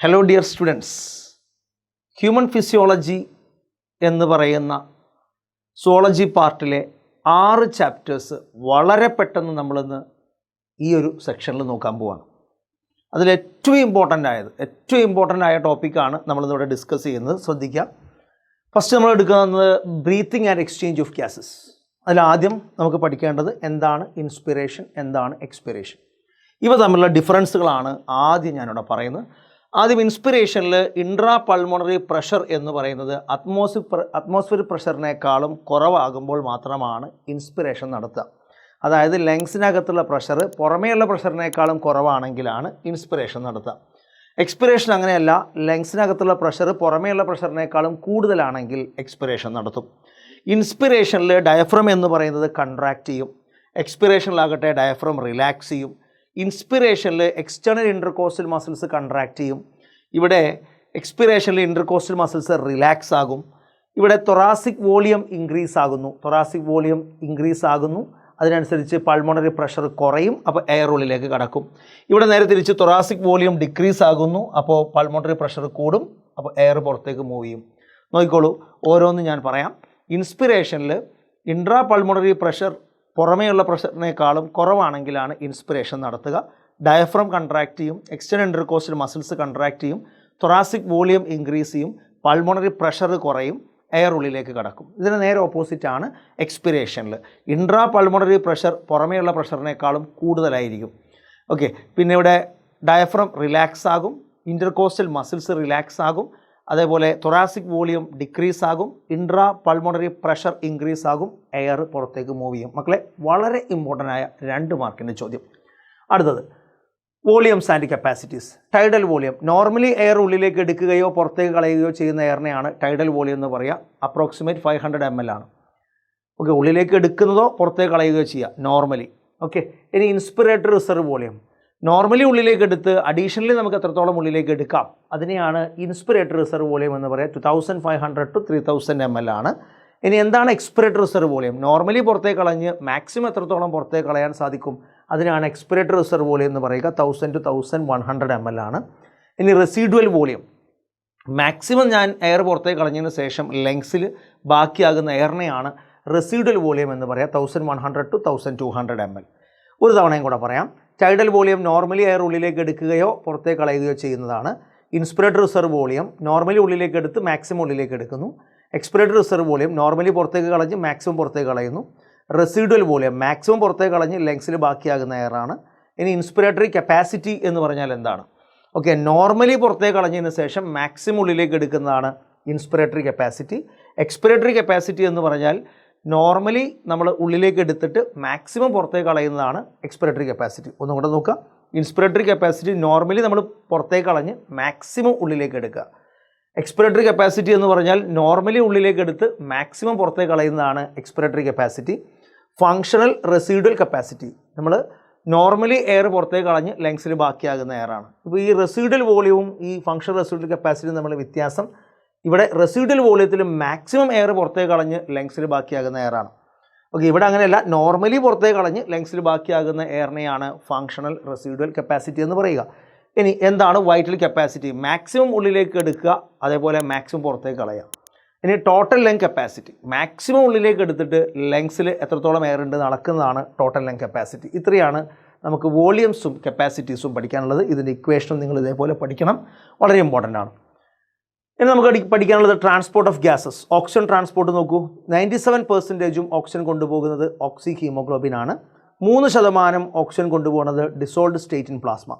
Hello dear students, human physiology എന്ന് പറയുന്ന zoology പാർട്ടിലെ 6 chapters വളരെ പെട്ടെന്ന് നമ്മളിന്ന് ഈ ഒരു സെക്ഷനിൽ നോക്കാൻ പോവാണ്. അതിൽ ഏറ്റവും ഇമ്പോർട്ടൻ്റ് ആയ ടോപ്പിക്കാണ് നമ്മളിന്നിവിടെ ഡിസ്കസ് ചെയ്യുന്നത്. ശ്രദ്ധിക്കാം. ഫസ്റ്റ് നമ്മൾ എടുക്കുന്നത് breathing and exchange of gases. അതിലാദ്യം നമുക്ക് പഠിക്കേണ്ടത് എന്താണ് ഇൻസ്പിറേഷൻ, എന്താണ് എക്സ്പിറേഷൻ. ഇവ തമ്മിലുള്ള ഡിഫറൻസുകളാണ് ആദ്യം ഞാനിവിടെ പറയുന്നത്. ആദ്യം ഇൻസ്പിറേഷനിൽ ഇൻട്രാ പൾമോണറി പ്രഷർ എന്ന് പറയുന്നത് അറ്റ്മോസ്ഫിയറിക് പ്രഷറിനേക്കാളും കുറവാകുമ്പോൾ മാത്രമാണ് ഇൻസ്പിറേഷൻ നടത്തുക. അതായത് ലങ്സിനകത്തുള്ള പ്രഷർ പുറമേയുള്ള പ്രഷറിനേക്കാളും കുറവാണെങ്കിലാണ് ഇൻസ്പിറേഷൻ നടത്തുക. എക്സ്പിറേഷൻ അങ്ങനെയല്ല, ലങ്സിനകത്തുള്ള പ്രഷർ പുറമേയുള്ള പ്രഷറിനേക്കാളും കൂടുതലാണെങ്കിൽ എക്സ്പിറേഷൻ നടത്തും. ഇൻസ്പിറേഷനിൽ ഡയഫ്രം എന്ന് പറയുന്നത് കൺട്രാക്റ്റ് ചെയ്യും, എക്സ്പിറേഷനിലാകട്ടെ ഡയഫ്രം റിലാക്സ് ചെയ്യും. ഇൻസ്പിറേഷനിൽ എക്സ്റ്റേണൽ ഇൻ്റർകോസ്റ്റൽ മസിൽസ് കൺട്രാക്റ്റ് ചെയ്യും, ഇവിടെ എക്സ്പിറേഷനിൽ ഇൻ്റർകോസ്റ്റൽ മസിൽസ് റിലാക്സ് ആകും. ഇവിടെ തൊറാസിക് വോളിയം ഇൻക്രീസ് ആകുന്നു, അതിനനുസരിച്ച് പൾമോണറി പ്രഷർ കുറയും, അപ്പോൾ എയർ ഉള്ളിലേക്ക് കടക്കും. ഇവിടെ നേരെ തിരിച്ച് തൊറാസിക് വോളിയം ഡിക്രീസ് ആകുന്നു, അപ്പോൾ പൾമോണറി പ്രഷർ കൂടും, അപ്പോൾ എയർ പുറത്തേക്ക് മൂവ് ചെയ്യും. നോക്കിക്കോളൂ, ഓരോന്നും ഞാൻ പറയാം. ഇൻസ്പിറേഷനിൽ ഇൻട്രാ പൾമോണറി പ്രഷർ പുറമേയുള്ള പ്രഷറിനേക്കാളും കുറവാണെങ്കിലാണ് ഇൻസ്പിറേഷൻ നടത്തുക. ഡയഫ്രം കൺട്രാക്റ്റ് ചെയ്യും, എക്സ്റ്റേണൽ ഇൻ്റർകോസ്റ്റൽ മസിൽസ് കൺട്രാക്റ്റ് ചെയ്യും, തൊറാസിക് വോളിയം ഇൻക്രീസ് ചെയ്യും, പൾമോണറി പ്രഷർ കുറയും, എയർ ഉള്ളിലേക്ക് കടക്കും. ഇതിന് നേരെ ഓപ്പോസിറ്റാണ് എക്സ്പിറേഷനിൽ. ഇൻട്രാ പൾമോണറി പ്രഷർ പുറമേയുള്ള പ്രഷറിനേക്കാളും കൂടുതലായിരിക്കും. ഓക്കെ, പിന്നെ ഇവിടെ ഡയഫ്രം റിലാക്സ് ആകും, ഇൻ്റർകോസ്റ്റൽ മസിൽസ് റിലാക്സ് ആകും, അതേപോലെ തൊറാസിക് വോളിയം ഡിക്രീസ് ആകും, ഇൻട്രാ പൾമോണറി പ്രഷർ ഇൻക്രീസ് ആകും, എയർ പുറത്തേക്ക് മൂവ് ചെയ്യും. മക്കളെ, വളരെ ഇമ്പോർട്ടൻ്റ് ആയ 2 മാർക്കിൻ്റെ ചോദ്യം. അടുത്തത് volumes and capacities. Tidal volume, normally air ഉള്ളിലേക്ക് എടുക്കുകയോ പുറത്തേക്ക് കളയുകയോ ചെയ്യുന്ന എയറിനെയാണ് ടൈഡൽ വോളിയം എന്ന് പറയുക. അപ്രോക്സിമേറ്റ് 500 ml ആണ്. ഓക്കെ, ഉള്ളിലേക്ക് എടുക്കുന്നതോ പുറത്തേക്ക് കളയുകയോ ചെയ്യുക നോർമലി. ഓക്കെ, ഇനി ഇൻസ്പിറേറ്ററി റിസർവ് വോളിയം, നോർമലി ഉള്ളിലേക്ക് എടുത്ത് അഡീഷണലി നമുക്ക് എത്രത്തോളം ഉള്ളിലേക്ക് എടുക്കാം, അതിനെയാണ് ഇൻസ്പിറേറ്ററി റിസർവ് വോളിയം എന്ന് പറയുക. 2500 to 3000 ml ആണ്. ഇനി എന്താണ് എക്സ്പിറേറ്ററി റിസർവ് വോളിയം? നോർമലി പുറത്തേക്ക് കളഞ്ഞ് മാക്സിമം എത്രത്തോളം പുറത്തേക്ക് കളയാൻ സാധിക്കും, അതിനാണ് എക്സ്പിറേറ്ററി റിസർവ് വോളിയം എന്ന് പറയുക. 1000 to 1100 ml ആണ്. ഇനി റെസിഡ്വൽ വോളിയം, മാക്സിമം ഞാൻ എയർ പുറത്തേക്ക് കളഞ്ഞതിന് ശേഷം ലങ്സിൽ ബാക്കിയാകുന്ന എയറിനെയാണ് റെസിഡ്വൽ വോളിയം എന്ന് പറയുക. 1100 to 1200 ml. ഒരു തവണയും കൂടെ പറയാം. ടൈഡൽ വോളിയം നോർമലി എയർ ഉള്ളിലേക്ക് എടുക്കുകയോ പുറത്തേക്ക് കളയുകയോ ചെയ്യുന്നതാണ്. ഇൻസ്പിറേറ്ററി റിസർവ് വോളിയം നോർമലി ഉള്ളിലേക്ക് എടുത്ത് മാക്സിമം ഉള്ളിലേക്ക് എടുക്കുന്നു. എക്സ്പിറേറ്ററി റിസർവ് വോളിയം നോർമലി പുറത്തേക്ക് കളഞ്ഞ് മാക്സിമം പുറത്തേക്ക് കളയുന്നു. റെസിഡ്വൽ വോളിയം മാക്സിമം പുറത്തേക്ക് കളഞ്ഞ് ലങ്സിൽ ബാക്കിയാകുന്ന എയറാണ്. ഇനി ഇൻസ്പിറേറ്ററി കപ്പാസിറ്റി എന്ന് പറഞ്ഞാൽ എന്താണ്? ഓക്കെ, നോർമലി പുറത്തേക്ക് കളഞ്ഞതിന് ശേഷം മാക്സിമം ഉള്ളിലേക്ക് എടുക്കുന്നതാണ് ഇൻസ്പിറേറ്ററി കപ്പാസിറ്റി. എക്സ്പിറേറ്ററി കപ്പാസിറ്റി എന്ന് പറഞ്ഞാൽ നോർമലി നമ്മൾ ഉള്ളിലേക്ക് എടുത്തിട്ട് മാക്സിമം പുറത്തേക്ക് കളയുന്നതാണ് എക്സ്പിറേറ്ററി കപ്പാസിറ്റി. ഒന്നും കൂടെ നോക്കുക. ഇൻസ്പിറേറ്ററി കപ്പാസിറ്റി നോർമലി നമ്മൾ പുറത്തേക്ക് കളഞ്ഞ് മാക്സിമം ഉള്ളിലേക്ക് എടുക്കുക. എക്സ്പിറേറ്ററി കപ്പാസിറ്റി എന്ന് പറഞ്ഞാൽ നോർമലി ഉള്ളിലേക്ക് എടുത്ത് മാക്സിമം പുറത്തേക്ക് കളയുന്നതാണ് expiratory capacity. Functional residual capacity, നമ്മൾ നോർമലി എയർ പുറത്തേക്ക് കളഞ്ഞ് ലങ്സിൽ ബാക്കിയാകുന്ന എയറാണ്. ഇപ്പോൾ ഈ റെസിഡ്വൽ വോളിയവും ഈ ഫങ്ഷണൽ റെസിഡ്വൽ കപ്പാസിറ്റിയും തമ്മിലുള്ള വ്യത്യാസം, ഇവിടെ റെസിഡ്വൽ വോളിയത്തിൽ മാക്സിമം എയർ പുറത്തേക്ക് കളഞ്ഞ് ലങ്സിൽ ബാക്കിയാകുന്ന എയറാണ്. ഓക്കെ, ഇവിടെ അങ്ങനെയല്ല, നോർമലി പുറത്തേക്ക് കളഞ്ഞ് ലങ്സിൽ ബാക്കിയാകുന്ന എയറിനെയാണ് ഫങ്ഷണൽ റെസിഡ്വൽ കപ്പാസിറ്റി എന്ന് പറയുക. ഇനി എന്താണ് വൈറ്റൽ കപ്പാസിറ്റി? മാക്സിമം ഉള്ളിലേക്ക് എടുക്കുക, അതേപോലെ മാക്സിമം പുറത്തേക്ക് കളയുക. ഇനി ടോട്ടൽ ലങ് കപ്പാസിറ്റി, മാക്സിമം ഉള്ളിലേക്ക് എടുത്തിട്ട് ലങ്സിൽ എത്രത്തോളം എയർ ഉണ്ട് നടക്കുന്നതാണ് ടോട്ടൽ ലങ് കപ്പാസിറ്റി. ഇത്രയാണ് നമുക്ക് വോളിയംസും കപ്പാസിറ്റീസും പഠിക്കാനുള്ളത്. ഇതിൻ്റെ ഇക്വേഷനും നിങ്ങൾ ഇതേപോലെ പഠിക്കണം, വളരെ ഇമ്പോർട്ടൻ്റ് ആണ്. ഇനി നമുക്ക് പഠിക്കാനുള്ളത് transport of gases. Oxygen transport നോക്കൂ. 97% ഓക്സിജൻ കൊണ്ടുപോകുന്നത് ഓക്സി ഹീമോഗ്ലോബിൻ ആണ്. 3% ഓക്സിജൻ കൊണ്ടുപോകുന്നത് ഡിസോൾഡ് സ്റ്റേറ്റ് ഇൻ പ്ലാസ്മ.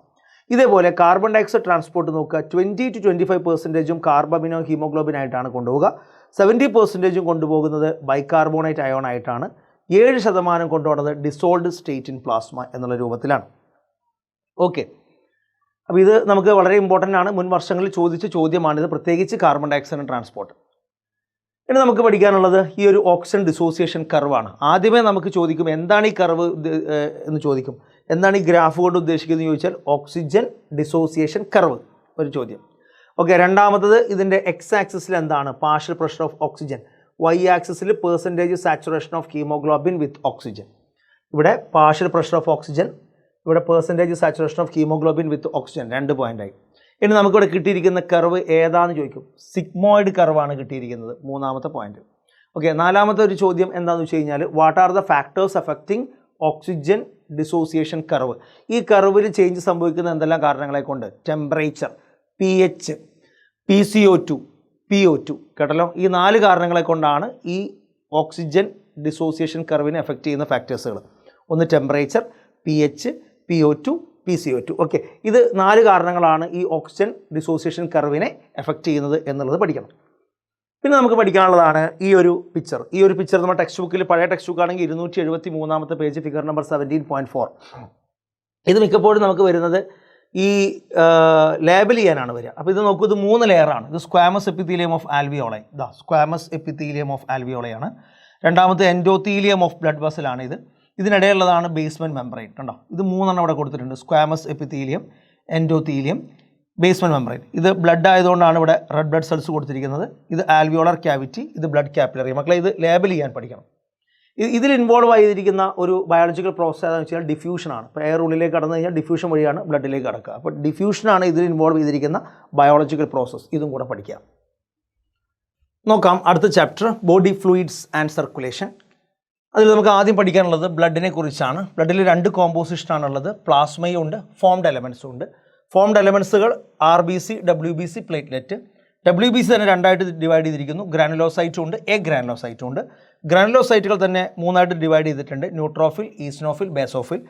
ഇതേപോലെ കാർബൺ ഡയോക്സൈഡ് ട്രാൻസ്പോർട്ട് നോക്കുക. 20 to 25% കാർബമിനോ ഹീമോഗ്ലോബിൻ ആയിട്ടാണ് കൊണ്ടുപോകുക. 70% കൊണ്ടുപോകുന്നത് ബൈകാർബോണേറ്റ് അയോൺ ആയിട്ടാണ്. 7% കൊണ്ടുപോകുന്നത് ഡിസോൾഡ് സ്റ്റേറ്റ് ഇൻ പ്ലാസ്മ എന്നുള്ള രൂപത്തിലാണ്. ഓക്കെ, അപ്പോൾ ഇത് നമുക്ക് വളരെ ഇമ്പോർട്ടൻ്റ് ആണ്. മുൻ വർഷങ്ങളിൽ ചോദിച്ച ചോദ്യമാണിത്, പ്രത്യേകിച്ച് കാർബൺ ഡയോക്സൈഡ് ട്രാൻസ്പോർട്ട്. ഇനി നമുക്ക് പഠിക്കാനുള്ളത് ഈ ഒരു ഓക്സിജൻ ഡിസോസിയേഷൻ കർവാണ്. ആദ്യമേ നമുക്ക് ചോദിക്കും എന്താണ് ഈ കർവ് എന്ന് ചോദിക്കും. എന്താണ് ഈ ഗ്രാഫ് കൊണ്ട് ഉദ്ദേശിക്കുന്നത് എന്ന് ചോദിച്ചാൽ ഓക്സിജൻ ഡിസോസിയേഷൻ കർവ് ഒരു ചോദ്യം. ഓക്കെ, രണ്ടാമത്തത് ഇതിൻ്റെ എക്സ് ആക്സിസിൽ എന്താണ്? Partial pressure of oxygen. Y ആക്സിസിൽ percentage saturation of haemoglobin with oxygen. ഇവിടെ പാർഷ്യൽ പ്രഷർ ഓഫ് ഓക്സിജൻ, ഇവിടെ percentage saturation of haemoglobin with oxygen 2 പോയിൻ്റായി. ഇനി നമുക്കിവിടെ കിട്ടിയിരിക്കുന്ന കർവ് ഏതാണെന്ന് ചോദിക്കും. സിഗ്മോയിഡ് കർവാണ് കിട്ടിയിരിക്കുന്നത്, മൂന്നാമത്തെ പോയിന്റ്. ഓക്കെ, നാലാമത്തെ ഒരു ചോദ്യം എന്താണെന്ന് വെച്ച് കഴിഞ്ഞാൽ what are the factors affecting oxygen dissociation curve. ഈ കർവിൽ ചേഞ്ച് സംഭവിക്കുന്ന എന്തെല്ലാം കാരണങ്ങളെ കൊണ്ട്? Temperature, pH, PCO2, PO2. കേട്ടല്ലോ, ഈ 4 കാരണങ്ങളെ കൊണ്ടാണ് ഈ ഓക്സിജൻ ഡിസോസിയേഷൻ കർവിനെ എഫക്റ്റ് ചെയ്യുന്ന ഫാക്ടേഴ്സുകൾ. ഒന്ന് temperature, pH, PO2, PCO2. Okay, ഇത് 4 കാരണങ്ങളാണ് ഈ ഓക്സിജൻ ഡിസോസിയേഷൻ കർവിനെ എഫക്റ്റ് ചെയ്യുന്നത് എന്നുള്ളത് പഠിക്കണം. പിന്നെ നമുക്ക് പഠിക്കാനുള്ളതാണ് ഈ ഒരു പിക്ചർ. ഈ ഒരു പിക്ചർ നമ്മുടെ ടെക്സ്റ്റ് ബുക്കിൽ, പഴയ ടെക്സ്റ്റ് ബുക്ക് ആണെങ്കിൽ 273-ാമത്തെ പേജ്, ഫിഗർ നമ്പർ 17.4. ഇത് മിക്കപ്പോഴും നമുക്ക് വരുന്നത് ഈ ലേബൽ ചെയ്യാനാണ് വരിക. അപ്പോൾ ഇത് നോക്കൂ, ഇത് 3 ലെയറാണ്. ഇത് സ്ക്വാമസ് എപ്പിത്തീലിയം ഓഫ് ആൽവിയോളൈ. ഇതാ സ്ക്വാമസ് എപ്പിത്തീലിയം ഓഫ് ആൽവിയോളയാണ്. രണ്ടാമത്തെ എൻഡോത്തീലിയം ഓഫ് ബ്ലഡ് വെസലാണ് ഇത്. ഇതിനിടയിലുള്ളതാണ് ബേസ്മെൻറ്റ് മെംബ്രെയിൻ. കണ്ടോ, ഇത് 3 ഇവിടെ കൊടുത്തിട്ടുണ്ട്. Squamous epithelium, endothelium, basement membrane. ഇത് ബ്ലഡ് ആയതുകൊണ്ടാണ് ഇവിടെ റെഡ് ബ്ലഡ് സെൽസ് കൊടുത്തിരിക്കുന്നത്. ഇത് ആൽവിയോളർ ക്യാവിറ്റി, ഇത് ബ്ലഡ് കാപ്പിലറി. മക്കളെ ഇത് ലേബൽ ചെയ്യാൻ പഠിക്കണം. ഇതിൽ ഇൻവോൾവ് ആയിരിക്കുന്ന ഒരു ബയോളജിക്കൽ പ്രോസസ് ഏതാണെന്ന് വെച്ചാൽ ഡിഫ്യൂഷനാണ്. ഇപ്പോൾ എയർ ഉള്ളിലേക്ക് കടന്നു കഴിഞ്ഞാൽ ഡിഫ്യൂഷൻ വഴിയാണ് ബ്ലഡിലേക്ക് കടക്കുക. അപ്പോൾ ഡിഫ്യൂഷനാണ് ഇതിൽ ഇൻവോൾവ് ചെയ്തിരിക്കുന്ന ബയോളജിക്കൽ പ്രോസസ്സ്. ഇതും കൂടെ പഠിക്കാം. നോക്കാം അടുത്ത chapter, body fluids and circulation. അതിൽ നമുക്ക് ആദ്യം പഠിക്കാനുള്ളത് ബ്ലഡിനെ കുറിച്ചാണ്. ബ്ലഡിൽ 2 കോമ്പോസിഷനാണുള്ളത്, പ്ലാസ്മയും ഉണ്ട്, ഫോംഡ് എലമെൻസും ഉണ്ട്. ഫോംഡ് എലമെൻസുകൾ RBC, WBC, പ്ലേറ്റ്ലെറ്റ്. WBC തന്നെ 2ആയിട്ട് ഡിവൈഡ് ചെയ്തിരിക്കുന്നു. ഗ്രാനുലോസൈറ്റും ഉണ്ട്, എ ഗ്രാനുലോസൈറ്റും ഉണ്ട്. ഗ്രാനുലോസൈറ്റുകൾ തന്നെ 3ആയിട്ട് ഡിവൈഡ് ചെയ്തിട്ടുണ്ട്, ന്യൂട്രോഫിൽ, ഈസിനോഫിൽ, ബേസോഫിൽ.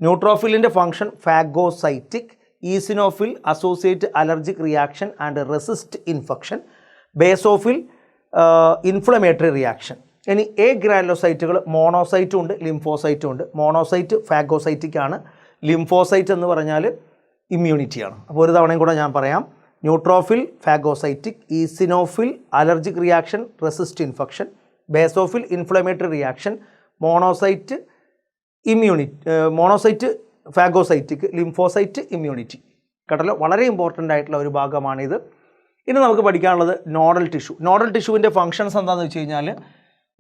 ന്യൂട്രോഫിലിൻ്റെ function phagocytic, eosinophil associate allergic reaction and resist infection, basophil inflammatory reaction. ഇനി എ ഗ്രാനുലോസൈറ്റുകൾ മോണോസൈറ്റും ഉണ്ട്, ലിംഫോസൈറ്റും ഉണ്ട്. മോണോസൈറ്റ് ഫാഗോസൈറ്റിക് ആണ്, ലിംഫോസൈറ്റ് എന്ന് പറഞ്ഞാൽ ഇമ്മ്യൂണിറ്റിയാണ്. അപ്പോൾ ഒരു തവണയും കൂടെ ഞാൻ പറയാം, neutrophil phagocytic, eosinophil allergic reaction resist infection, basophil inflammatory reaction, monocyte phagocytic, lymphocyte immunity. കേട്ടല്ലോ, വളരെ ഇമ്പോർട്ടൻ്റ് ആയിട്ടുള്ള ഒരു ഭാഗമാണിത്. ഇനി നമുക്ക് പഠിക്കാനുള്ളത് നോഡൽ ടിഷ്യൂ. നോഡൽ ടിഷ്യൂവിൻ്റെ ഫങ്ഷൻസ് എന്താണെന്ന് വെച്ച് കഴിഞ്ഞാൽ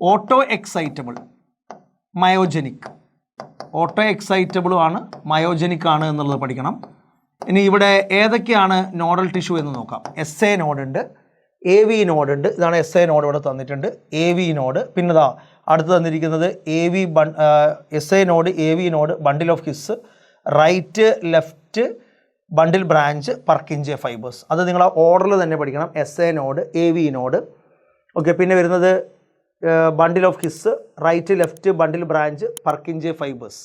ഓട്ടോ എക്സൈറ്റബിൾ, മയോജനിക്. ഓട്ടോ എക്സൈറ്റബിളും ആണ്, മയോജനിക് ആണ് എന്നുള്ളത് പഠിക്കണം. ഇനി ഇവിടെ ഏതൊക്കെയാണ് നോഡൽ ടിഷ്യൂ എന്ന് നോക്കാം. SA നോഡ് ഉണ്ട്, AV നോഡ് ഉണ്ട്. ഇതാണ് SA നോഡ് ഇവിടെ തന്നിട്ടുണ്ട്, AV നോഡ്. പിന്നെ ഇതാ അടുത്ത് തന്നിരിക്കുന്നത് SA node, AV node, bundle of His, right left bundle branch, Purkinje fibres. അത് നിങ്ങൾ ഓർഡറിൽ തന്നെ പഠിക്കണം. SA node, AV node. Okay, പിന്നെ വരുന്നത് bundle of His, right left bundle branch, Purkinje fibres.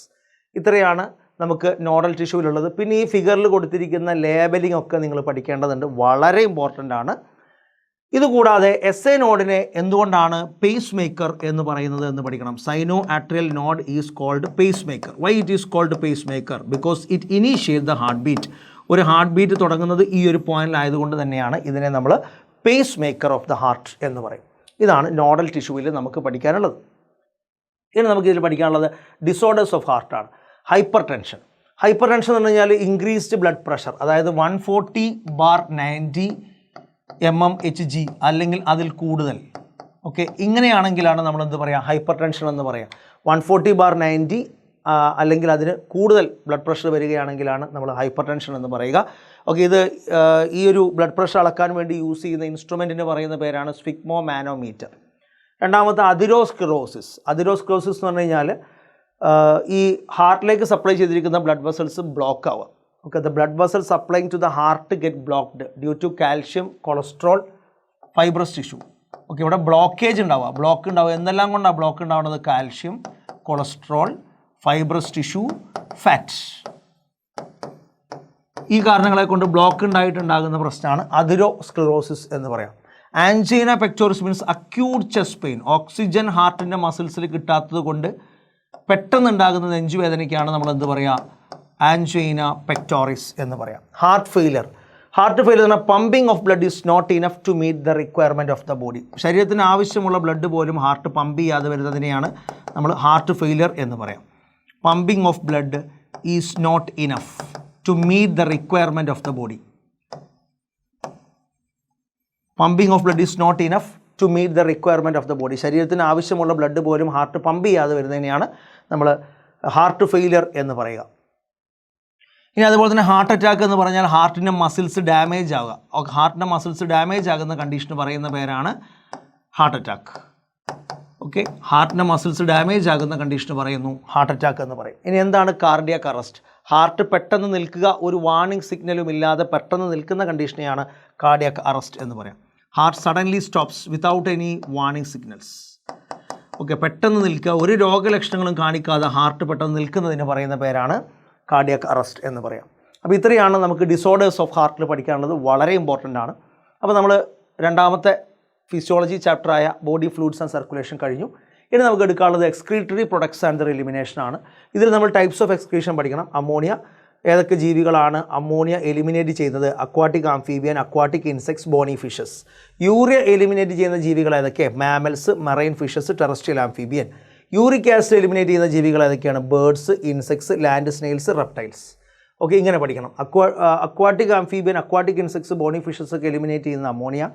ഇത്രയാണ് നമുക്ക് നോഡൽ ടിഷ്യൂവിലുള്ളത്. പിന്നെ ഈ ഫിഗറിൽ കൊടുത്തിരിക്കുന്ന ലേബലിംഗ് ഒക്കെ നിങ്ങൾ പഠിക്കേണ്ടതുണ്ട്, വളരെ ഇമ്പോർട്ടൻ്റ് ആണ്. ഇതുകൂടാതെ SA നോഡിനെ എന്തുകൊണ്ടാണ് പേസ് മേക്കർ എന്ന് പറയുന്നത് എന്ന് പഠിക്കണം. Sinoatrial node is called pacemaker. Why it is called pacemaker? Because it initiate the heartbeat. ഒരു ഹാർട്ട് ബീറ്റ് തുടങ്ങുന്നത് ഈ ഒരു പോയിന്റിലായതുകൊണ്ട് തന്നെയാണ് ഇതിനെ നമ്മൾ pacemaker of the heart എന്ന് പറയും. ഇതാണ് നോഡൽ ടിഷ്യൂവിൽ നമുക്ക് പഠിക്കാനുള്ളത്. ഇനി നമുക്ക് ഇതിൽ പഠിക്കാനുള്ളത് ഡിസോർഡേഴ്സ് ഓഫ് ഹാർട്ടാണ്. Hypertension. ഹൈപ്പർ ടെൻഷൻ എന്ന് പറഞ്ഞാൽ ഇൻക്രീസ്ഡ് ബ്ലഡ് പ്രഷർ, അതായത് 140/90 mmHg അല്ലെങ്കിൽ അതിൽ കൂടുതൽ. ഓക്കെ, ഇങ്ങനെയാണെങ്കിലാണ് നമ്മൾ എന്ത് പറയുക, ഹൈപ്പർ ടെൻഷൻ എന്ന് പറയാം. 140/90 അല്ലെങ്കിൽ അതിന് കൂടുതൽ ബ്ലഡ് പ്രഷർ വരികയാണെങ്കിലാണ് നമ്മൾ ഹൈപ്പർ ടെൻഷൻ എന്ന് പറയുക. ഓക്കെ, ഇത് ഈ ഒരു ബ്ലഡ് പ്രഷർ അളക്കാൻ വേണ്ടി യൂസ് ചെയ്യുന്ന ഇൻസ്ട്രുമെൻറ്റിന് പറയുന്ന പേരാണ് സ്ഫിഗ്മോ മാനോമീറ്റർ. രണ്ടാമത്തെ അതിരോസ്ക്ലെറോസിസ്. അതിരോസ്ക്ലെറോസിസ് എന്ന് പറഞ്ഞു കഴിഞ്ഞാൽ ഈ ഹാർട്ടിലേക്ക് സപ്ലൈ ചെയ്തിരിക്കുന്ന ബ്ലഡ് വെസൽസ് ബ്ലോക്ക് ആവുക. Okay, the blood vessel supplying to the heart get blocked due to calcium, cholesterol, fibrous tissue. Okay, ഇവിടെ ബ്ലോക്കേജ് ഉണ്ടാവുക, ബ്ലോക്ക് ഉണ്ടാവുക. എന്തെല്ലാം കൊണ്ടാണ് ബ്ലോക്ക് ഉണ്ടാവുന്നത്? Calcium, cholesterol, fibrous tissue, fat. ഈ കാരണങ്ങളെ കൊണ്ട് ബ്ലോക്ക് ഉണ്ടായിട്ടുണ്ടാകുന്ന പ്രശ്നമാണ് അതിരോസ്ക്ലെറോസിസ് എന്ന് പറയാം. Angina pectoris means acute chest pain. Oxygen ഹാർട്ടിൻ്റെ മസിൽസിൽ കിട്ടാത്തത് കൊണ്ട് പെട്ടെന്നുണ്ടാകുന്ന നെഞ്ചുവേദനയ്ക്കാണ് നമ്മൾ എന്ത് പറയുക, ആൻജീന പെക്ടോറിസ് എന്ന് പറയാം. Heart failure. ഹാർട്ട് ഫെയിലർ എന്ന pumping of blood is not enough to meet the requirement of the body. ശരീരത്തിന് ആവശ്യമുള്ള ബ്ലഡ് പോലും ഹാർട്ട് പമ്പ് ചെയ്യാതെ വരുന്നതിനെയാണ് നമ്മൾ ഹാർട്ട് ഫെയിലർ എന്ന് പറയാം. Pumping of blood is not enough to meet the requirement of the body. Pumping of blood is not enough to meet the requirement of the body. ശരീരത്തിന് ആവശ്യമുള്ള blood പോലും heart pump ചെയ്യാതെ വരുന്നതിനെയാണ് നമ്മൾ heart failure എന്ന് പറയുക. ഇനി അതുപോലെ തന്നെ ഹാർട്ട് അറ്റാക്ക് എന്ന് പറഞ്ഞാൽ ഹാർട്ടിൻ്റെ മസിൽസ് ഡാമേജ് ആവുക. ഹാർട്ടിൻ്റെ മസിൽസ് ഡാമേജ് ആകുന്ന കണ്ടീഷന് പറയുന്ന പേരാണ് ഹാർട്ട് അറ്റാക്ക്. ഓക്കെ, ഹാർട്ടിൻ്റെ മസിൽസ് ഡാമേജ് ആകുന്ന കണ്ടീഷന് പറയുന്നു ഹാർട്ട് അറ്റാക്ക് എന്ന് പറയും. ഇനി എന്താണ് കാർഡിയാക് അറസ്റ്റ്? ഹാർട്ട് പെട്ടെന്ന് നിൽക്കുക, ഒരു വാർണിംഗ് സിഗ്നലും ഇല്ലാതെ പെട്ടെന്ന് നിൽക്കുന്ന കണ്ടീഷനെയാണ് കാർഡിയാക് അറസ്റ്റ് എന്ന് പറയാം. Heart suddenly stops without any warning signals. Okay, പെട്ടെന്ന് നിൽക്കുക, ഒരു രോഗലക്ഷണങ്ങളും കാണിക്കാതെ ഹാർട്ട് പെട്ടെന്ന് നിൽക്കുന്നതിന് പറയുന്ന പേരാണ് കാർഡിയാക് അറസ്റ്റ് എന്ന് പറയാം. അപ്പോൾ ഇത്രയാണ് നമുക്ക് ഡിസോർഡേഴ്സ് ഓഫ് ഹാർട്ടിൽ പഠിക്കാനുള്ളത്. വളരെ ഇമ്പോർട്ടൻ്റ് ആണ്. അപ്പോൾ നമ്മൾ രണ്ടാമത്തെ ഫിസിയോളജി ചാപ്റ്ററായ ബോഡി ഫ്ലൂയിഡ്സ് ആൻഡ് സർക്കുലേഷൻ കഴിഞ്ഞു. ഇനി നമുക്ക് എടുക്കാനുള്ളത് excretory products and their elimination ആണ്. ഇതിൽ നമ്മൾ ടൈപ്സ് ഓഫ് എക്സ്ക്രീഷൻ പഠിക്കണം. അമോണിയ, ഏതൊക്കെ ജീവികളാണ് അമോണിയ എലിമിനേറ്റ് ചെയ്യുന്നത്? Aquatic amphibian, aquatic insects, bony fishes. Urea eliminate ചെയ്യുന്ന ജീവികൾ ഏതൊക്കെ? Mammals, marine fishes, terrestrial amphibian. Uric acid eliminate ചെയ്യുന്ന ജീവികൾ ഏതൊക്കെയാണ്? Birds, insects, land snails, reptiles. Okay, ഇങ്ങനെ പഠിക്കണം. Aquatic amphibian, aquatic insects, bony fishes ഒക്കെ എലിമിനേറ്റ് ചെയ്യുന്ന ammonia.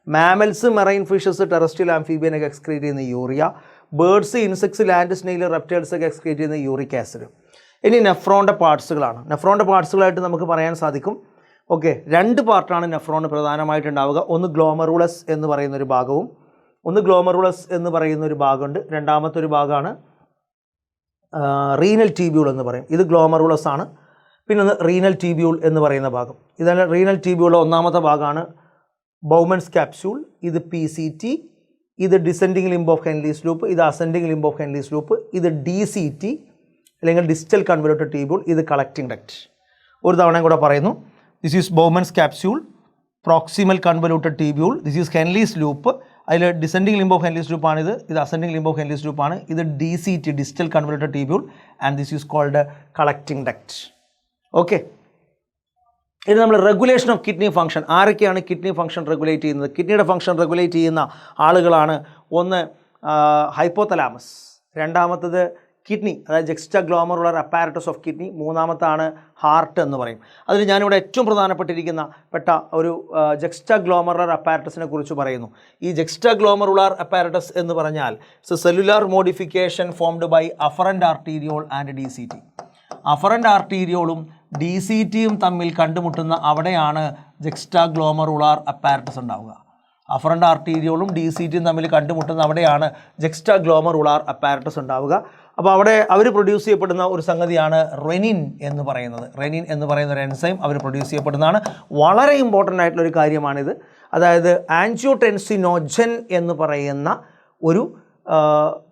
Mammals, marine fishes, terrestrial amphibian ഒക്കെ എക്സ്ക്രീറ്റ് ചെയ്യുന്ന urea. Birds, insects, land snail, reptiles ഒക്കെ എക്സ്ക്രീറ്റ് ചെയ്യുന്ന യൂറിക് ആസിഡ്. ഇനി നെഫ്രോണിൻ്റെ പാർട്സുകളാണ്. നെഫ്രോണിൻ്റെ പാർട്സുകളായിട്ട് നമുക്ക് പറയാൻ സാധിക്കും. ഓക്കെ, രണ്ട് പാർട്ടാണ് നെഫ്രോൺ പ്രധാനമായിട്ടുണ്ടാവുക. ഒന്ന് ഗ്ലോമറുലസ് എന്ന് പറയുന്നൊരു ഭാഗവും എന്ന് പറയുന്ന ഒരു ഭാഗമുണ്ട്. രണ്ടാമത്തെ ഒരു ഭാഗമാണ് റീനൽ ട്യൂബ്യൂൾ എന്ന് പറയും. ഇത് ഗ്ലോമറുലസ് ആണ്. പിന്നെ ഒന്ന് റീനൽ ട്യൂബ്യൂൾ എന്ന് പറയുന്ന ഭാഗം. ഇതാണ് റീനൽ ട്യൂബ്യൂളിലെ ഒന്നാമത്തെ ഭാഗമാണ് ബൗമൻസ് ക്യാപ്സ്യൂൾ. ഇത് PCT. ഇത് descending limb of Henle's loop. ഇത് ascending limb of Henle's loop. ഇത് DCT അല്ലെങ്കിൽ ഡിസ്റ്റൽ കൺവല്യൂട്ടഡ് ട്യൂബ്യൂൾ. ഇത് കളക്റ്റിംഗ് ഡക്റ്റ്. ഒരു തവണയും കൂടെ പറയുന്നു. This is Bowman's capsule, proximal convoluted tubule. This is Henle's loop. അതിൽ ഡിസെൻഡിങ് ലിംബ് ഓഫ് ഹെൻലീസ് ലൂപ്പാണിത്. ഇത് അസെൻഡിങ് ലിംബ് ഓഫ് ഹെൻലീസ് ലൂപ്പാണ്. ഇത് DCT, distal convoluted tubule. And this is called collecting duct. Okay, ഇനി നമ്മൾ റെഗുലേഷൻ ഓഫ് കിഡ്നി ഫംഗ്ഷൻ. ആരൊക്കെയാണ് kidney function regulate ചെയ്യുന്നത്? കിഡ്നിയുടെ ഫംഗ്ഷൻ റെഗുലേറ്റ് ചെയ്യുന്ന ആളുകളാണ് ഒന്ന് ഹൈപ്പോതലാമസ്, രണ്ടാമത്തത് കിഡ്നി, അതായത് juxtaglomerular apparatus of kidney, മൂന്നാമത്താണ് ഹാർട്ട് എന്ന് പറയും. അതിൽ ഞാനിവിടെ ഏറ്റവും പെട്ട ഒരു ജെക്സ്റ്റാ ഗ്ലോമറുലർ അപ്പാരറ്റസിനെ കുറിച്ച് പറയുന്നു. ഈ ജെക്സ്റ്റാ ഗ്ലോമറുലർ അപ്പാരറ്റസ് എന്ന് പറഞ്ഞാൽ cellular modification formed by afferent arteriole and DCT. Afferent ആർട്ടീരിയോളും DCTയും തമ്മിൽ കണ്ടുമുട്ടുന്ന അവിടെയാണ് ജെക്സ്റ്റാ ഗ്ലോമറുലാർ അപ്പാരറ്റസ് ഉണ്ടാവുക. അഫറൻ്റ് ആർട്ടീരിയോളും DCTയും തമ്മിൽ കണ്ടുമുട്ടുന്ന അവിടെയാണ് ജെക്സ്റ്റാ ഗ്ലോമറുലാർ അപ്പാരറ്റസ് ഉണ്ടാവുക. അപ്പോൾ അവിടെ അവർ പ്രൊഡ്യൂസ് ചെയ്യപ്പെടുന്ന ഒരു സംഗതിയാണ് റെനിൻ എന്ന് പറയുന്നത്. റെനിൻ എന്ന് പറയുന്ന ഒരു എൻസൈം അവർ പ്രൊഡ്യൂസ് ചെയ്യപ്പെടുന്നതാണ്. വളരെ ഇമ്പോർട്ടൻ്റ് ആയിട്ടുള്ളൊരു കാര്യമാണിത്. അതായത് ആൻജിയോടെൻസിനോജൻ എന്ന് പറയുന്ന ഒരു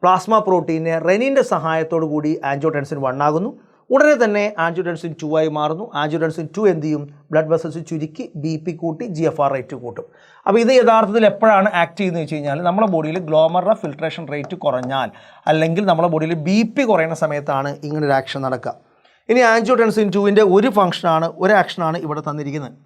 പ്ലാസ്മ പ്രോട്ടീനെ റെനിൻ്റെ സഹായത്തോടു കൂടി ആൻജിയോടെൻസിൻ 1 ആകുന്നു. ഉടനെ തന്നെ ആൻജിയോടെൻസിൻ 2 ആയി മാറുന്നു. ആൻജിയോടെൻസിൻ 2 എന്ത് ചെയ്യും? ബ്ലഡ് വെസൽസ് ചുരുക്കി BP കൂട്ടി GFR റേറ്റ് കൂട്ടും. അപ്പോൾ ഇത് യഥാർത്ഥത്തിൽ എപ്പോഴാണ് ആക്ട് ചെയ്യുന്നത് വെച്ച് കഴിഞ്ഞാൽ നമ്മുടെ ബോഡിയിൽ ഗ്ലോമറുലർ ഫിൽട്രേഷൻ റേറ്റ് കുറഞ്ഞാൽ, അല്ലെങ്കിൽ നമ്മുടെ ബോഡിയിൽ BP കുറയുന്ന സമയത്താണ് ഇങ്ങനൊരു ആക്ഷൻ നടക്കുക. ഇനി ആൻജിയോടെൻസിൻ 2ൻ്റെ ഒരു ആക്ഷനാണ് ഇവിടെ തന്നിരിക്കുന്നത്.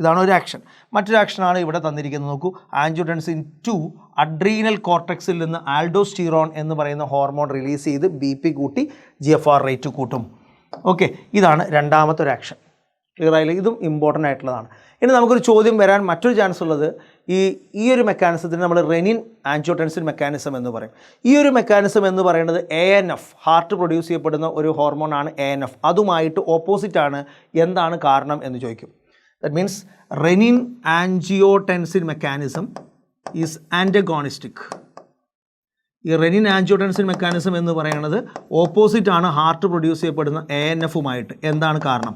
ഇതാണ് ഒരു ആക്ഷൻ. മറ്റൊരു ആക്ഷനാണ് ഇവിടെ തന്നിരിക്കുന്നത്. നോക്കൂ, ആൻജിയോടെൻസിൻ 2 അഡ്രീനൽ കോർട്ടെക്സിൽ നിന്ന് ആൽഡോസ്റ്റിറോൺ എന്ന് പറയുന്ന ഹോർമോൺ റിലീസ് ചെയ്ത് BP കൂട്ടി GFR റേറ്റ് കൂട്ടും. ഓക്കെ, ഇതാണ് രണ്ടാമത്തെ ഒരു ആക്ഷൻ. ക്ലിയർ ആയില്ല? ഇതും ഇമ്പോർട്ടൻ്റ് ആയിട്ടുള്ളതാണ്. ഇനി നമുക്കൊരു ചോദ്യം വരാൻ മറ്റൊരു ചാൻസ് ഉള്ളത്, ഈ ഒരു മെക്കാനിസത്തിന് നമ്മൾ റെനിൻ ആൻജിയോടെൻസിൻ മെക്കാനിസം എന്ന് പറയും. ഈ ഒരു മെക്കാനിസം എന്ന് പറയുന്നത് ANF, ഹാർട്ട് പ്രൊഡ്യൂസ് ചെയ്യപ്പെടുന്ന ഒരു ഹോർമോണാണ് ANF. അതുമായിട്ട് ഓപ്പോസിറ്റാണ്. എന്താണ് കാരണം എന്ന് ചോദിക്കും. That means renin angiotensin mechanism is antagonistic. ഈ റെനിൻ ആൻജിയോടെൻസിൻ മെക്കാനിസം എന്ന് പറയുന്നത് ഓപ്പോസിറ്റ് ആണ് ഹാർട്ട് പ്രൊഡ്യൂസ് ചെയ്യപ്പെടുന്ന ANFുമായിട്ട്. എന്താണ് കാരണം?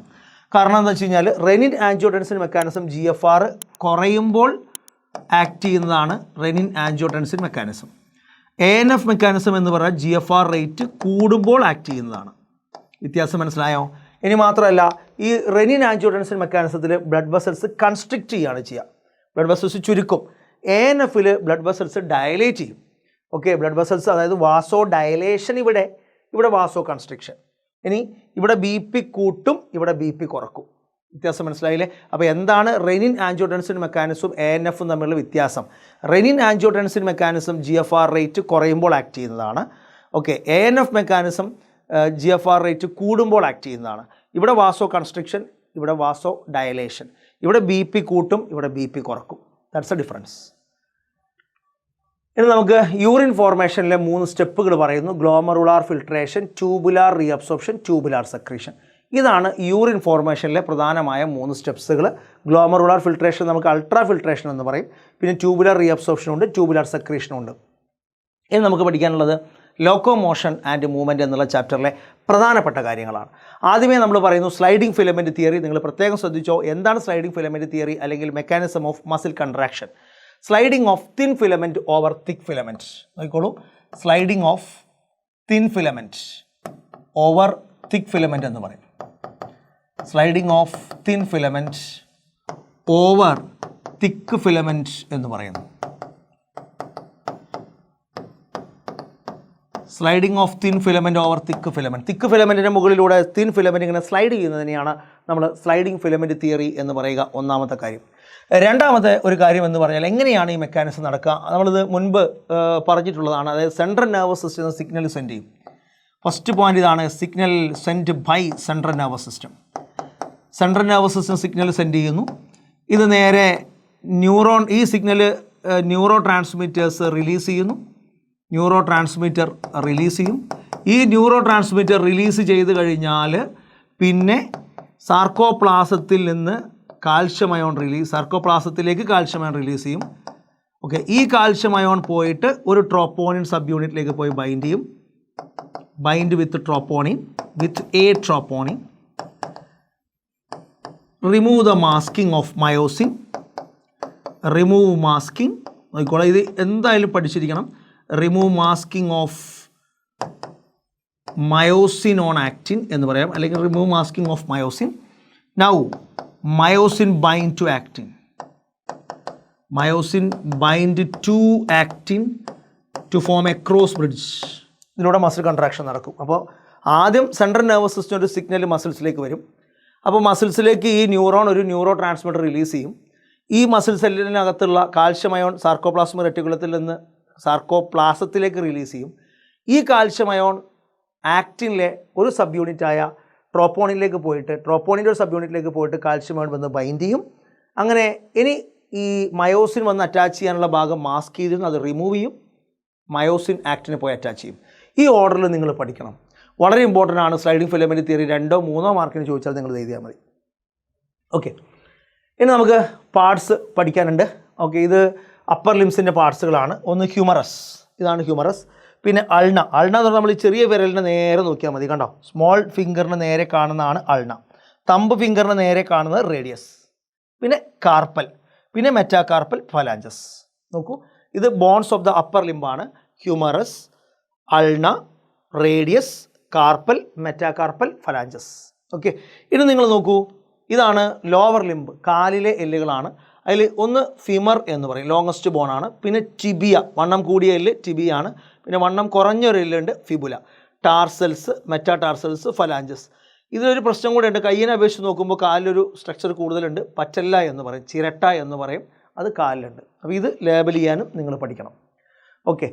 കാരണം എന്താ വെച്ച് കഴിഞ്ഞാൽ റെനിൻ ആൻജിയോടെൻസിൻ മെക്കാനിസം GFR കുറയുമ്പോൾ ആക്ട് ചെയ്യുന്നതാണ് renin angiotensin mechanism. ANF mechanism എന്ന് പറഞ്ഞാൽ GFR റേറ്റ് കൂടുമ്പോൾ ആക്ട് ചെയ്യുന്നതാണ്. വ്യത്യാസം മനസ്സിലായോ? ഇനി മാത്രമല്ല, ഈ റെനിൻ ആൻജിയോടെൻസിൻ മെക്കാനിസത്തിൽ ബ്ലഡ് വെസൽസ് കൺസ്ട്രിക്റ്റ് ചെയ്യുകയാണ് ചെയ്യുക. ബ്ലഡ് വെസൽസ് ചുരുക്കും. ANFൽ ബ്ലഡ് വെസൽസ് ഡയലേറ്റ് ചെയ്യും. ഓക്കെ, ബ്ലഡ് വെസൽസ്, അതായത് വാസോ ഡയലേഷൻ, ഇവിടെ വാസോ കൺസ്ട്രിക്ഷൻ. ഇനി ഇവിടെ BP കൂട്ടും, ഇവിടെ BP കുറക്കും. വ്യത്യാസം മനസ്സിലായില്ലേ? അപ്പോൾ എന്താണ് റെനിൻ ആൻജിയോടെൻസിൻ മെക്കാനിസവും ANFും തമ്മിലുള്ള വ്യത്യാസം? Renin angiotensin mechanism GFR rate കുറയുമ്പോൾ ആക്ട് ചെയ്യുന്നതാണ്. Okay, ANF mechanism GFR rate കൂടുമ്പോൾ ആക്ട് ചെയ്യുന്നതാണ്. ഇവിടെ വാസോ കൺസ്ട്രിക്ഷൻ, ഇവിടെ വാസോ ഡയലേഷൻ. ഇവിടെ BP കൂട്ടും, ഇവിടെ BP കുറക്കും. That's a difference. ഇനി നമുക്ക് യൂറിൻ ഫോർമേഷനിലെ 3 സ്റ്റെപ്പുകൾ പറയുന്നു. Glomerular filtration, tubular reabsorption, tubular secretion. ഇതാണ് യൂറിൻ ഫോർമേഷനിലെ പ്രധാനമായ 3 സ്റ്റെപ്സുകൾ. ഗ്ലോമറുലാർ ഫിൽട്രേഷൻ നമുക്ക് അൾട്രാ ഫിൽട്രേഷൻ എന്ന് പറയും. പിന്നെ ട്യൂബുലർ റീഅബ്സോർപ്ഷൻ ഉണ്ട്, ട്യൂബുലർ സെക്രീഷൻ ഉണ്ട്. ഇനി നമുക്ക് പഠിക്കാനുള്ളത് ലോക്കോമോഷൻ ആൻഡ് മൂവ്മെൻറ്റ് എന്നുള്ള ചാപ്റ്ററിലെ പ്രധാനപ്പെട്ട കാര്യങ്ങളാണ്. ആദ്യമേ നമ്മൾ പറയുന്നു സ്ലൈഡിംഗ് ഫിലമെൻറ്റ് തിയറി. നിങ്ങൾ പ്രത്യേകം ശ്രദ്ധിച്ചോ, എന്താണ് സ്ലൈഡിംഗ് ഫിലമെൻറ്റ് തിയറി അല്ലെങ്കിൽ mechanism of muscle contraction. Sliding of thin filament over thick filament. നോക്കിക്കോളൂ, sliding of thin filament over thick filament എന്ന് പറയും. Sliding of thin filament over thick filament എന്ന് പറയുന്നു. Sliding of thin filament over thick filament. Thick ഫിലമെൻറ്റിൻ്റെ മുകളിലൂടെ thin filament ഇങ്ങനെ slide ചെയ്യുന്നതിനെയാണ് നമ്മൾ സ്ലൈഡിംഗ് ഫിലമെൻറ്റ് തിയറി എന്ന് പറയുക. ഒന്നാമത്തെ കാര്യം. രണ്ടാമത്തെ ഒരു കാര്യം എന്ന് പറഞ്ഞാൽ എങ്ങനെയാണ് ഈ മെക്കാനിസം നടക്കുക. നമ്മളിത് മുൻപ് പറഞ്ഞിട്ടുള്ളതാണ്. അതായത് central nervous system signal send ചെയ്യും. ഫസ്റ്റ് പോയിന്റ് ഇതാണ്, signal send by central nervous system. Central nervous system signal send ചെയ്യുന്നു. ഇത് നേരെ ന്യൂറോൺ, ഈ സിഗ്നൽ ന്യൂറോ ട്രാൻസ്മിറ്റേഴ്സ് റിലീസ് ചെയ്യുന്നു. ന്യൂറോ ട്രാൻസ്മിറ്റർ റിലീസ് ചെയ്യും. ഈ ന്യൂറോ ട്രാൻസ്മിറ്റർ റിലീസ് ചെയ്ത് കഴിഞ്ഞാൽ പിന്നെ സാർക്കോപ്ലാസത്തിൽ നിന്ന് കാൽഷ്യം അയോൺ സാർക്കോപ്ലാസത്തിലേക്ക് കാൽഷ്യം അയോൺ റിലീസ് ചെയ്യും. ഓക്കെ, ഈ കാൽഷ്യം അയോൺ പോയിട്ട് ഒരു ട്രോപ്പോണിൻ സബ് യൂണിറ്റിലേക്ക് പോയി ബൈൻഡ് ചെയ്യും. Bind with troponin, with a troponin. Remove the masking of myosin. Remove masking, നോക്കിക്കോളാം, ഇത് എന്തായാലും പഠിച്ചിരിക്കണം. Remove masking of myosin on actin എന്ന് പറയാം, അല്ലെങ്കിൽ remove masking of myosin. Now myosin bind to actin. Myosin bind to actin to form a cross bridge. ഇതിലൂടെ muscle contraction നടക്കും. അപ്പോൾ ആദ്യം സെൻട്രൽ നെർവസ് സിസ്റ്റം ഒരു സിഗ്നൽ മസിൽസിലേക്ക് വരും. അപ്പോൾ മസിൽസിലേക്ക് ഈ ന്യൂറോൺ ഒരു ന്യൂറോ ട്രാൻസ്മിറ്റർ റിലീസ് ചെയ്യും. ഈ മസിൽ സെല്ലിനകത്തുള്ള കാൽഷ്യം അയോൺ സാർക്കോപ്ലാസ്മിക് റെറ്റിക്കുലത്തിൽ നിന്ന് സാർക്കോപ്ലാസത്തിലേക്ക് റിലീസ് ചെയ്യും. ഈ കാൽഷ്യം അയോൺ ആക്റ്റിനിലെ ഒരു സബ് യൂണിറ്റായ ട്രോപ്പോണിലേക്ക് പോയിട്ട്, ട്രോപ്പോണിൻ്റെ ഒരു സബ് യൂണിറ്റിലേക്ക് പോയിട്ട് കാൽഷ്യം അയോൺ വന്ന് ബൈൻഡ് ചെയ്യും. അങ്ങനെ ഇനി ഈ മയോസിൻ വന്ന് അറ്റാച്ച് ചെയ്യാനുള്ള ഭാഗം മാസ്ക് ചെയ്തിരുന്നു, അത് റിമൂവ് ചെയ്യും. മയോസിൻ ആക്റ്റിനെ പോയി അറ്റാച്ച് ചെയ്യും. ഈ ഓർഡറിൽ നിങ്ങൾ പഠിക്കണം. വളരെ ഇമ്പോർട്ടൻ്റ് ആണ്. സ്ലൈഡിംഗ് ഫിലമെൻറ്റ് തിയറി 2 or 3 മാർക്കിന് ചോദിച്ചാൽ നിങ്ങൾ എഴുതിയാൽ മതി. ഓക്കെ, ഇനി നമുക്ക് പാർട്സ് പഠിക്കാനുണ്ട്. ഓക്കെ, ഇത് അപ്പർ ലിംസിൻ്റെ പാർട്സുകളാണ്. ഒന്ന് ഹ്യൂമറസ്, ഇതാണ് ഹ്യൂമറസ്. പിന്നെ അൾന. അൾന എന്ന് പറഞ്ഞാൽ നമ്മൾ ഈ ചെറിയ വിരലിനെ നേരെ നോക്കിയാൽ മതി, കണ്ടോ, സ്മോൾ ഫിംഗറിന് നേരെ കാണുന്നതാണ് അൾന. തമ്പ് ഫിംഗറിന് നേരെ കാണുന്നത് റേഡിയസ്. പിന്നെ കാർപ്പൽ, പിന്നെ മെറ്റാകാർപ്പൽ, ഫലാഞ്ചസ്. നോക്കൂ, ഇത് ബോൺസ് ഓഫ് ദ അപ്പർ ലിംബാണ്. Humerus, ulna, radius, carpal, metacarpal, phalanges. Okay, ഇനി നിങ്ങൾ നോക്കൂ, ഇതാണ് ലോവർ ലിംബ്, കാലിലെ എല്ലുകളാണ്. അതിൽ ഒന്ന് ഫിമർ എന്ന് പറയും, ലോങ്ങസ്റ്റ് ബോണാണ്. പിന്നെ ടിബിയ, വണ്ണം കൂടിയ എല്ല് ടിബിയാണ്. പിന്നെ വണ്ണം കുറഞ്ഞൊരു എല്ലുണ്ട്, ഫിബുല. Tarsals, മെറ്റാടാർസൽസ്, phalanges. ഇതിലൊരു പ്രശ്നം കൂടെ ഉണ്ട്. കയ്യിനെ അപേക്ഷിച്ച് നോക്കുമ്പോൾ കാലിലൊരു സ്ട്രക്ചർ കൂടുതലുണ്ട്, പറ്റല്ല എന്ന് പറയും, ചിരട്ട എന്ന് പറയും, അത് കാലിലുണ്ട്. അപ്പോൾ ഇത് ലേബൽ ചെയ്യാനും നിങ്ങൾ പഠിക്കണം. ഓക്കെ,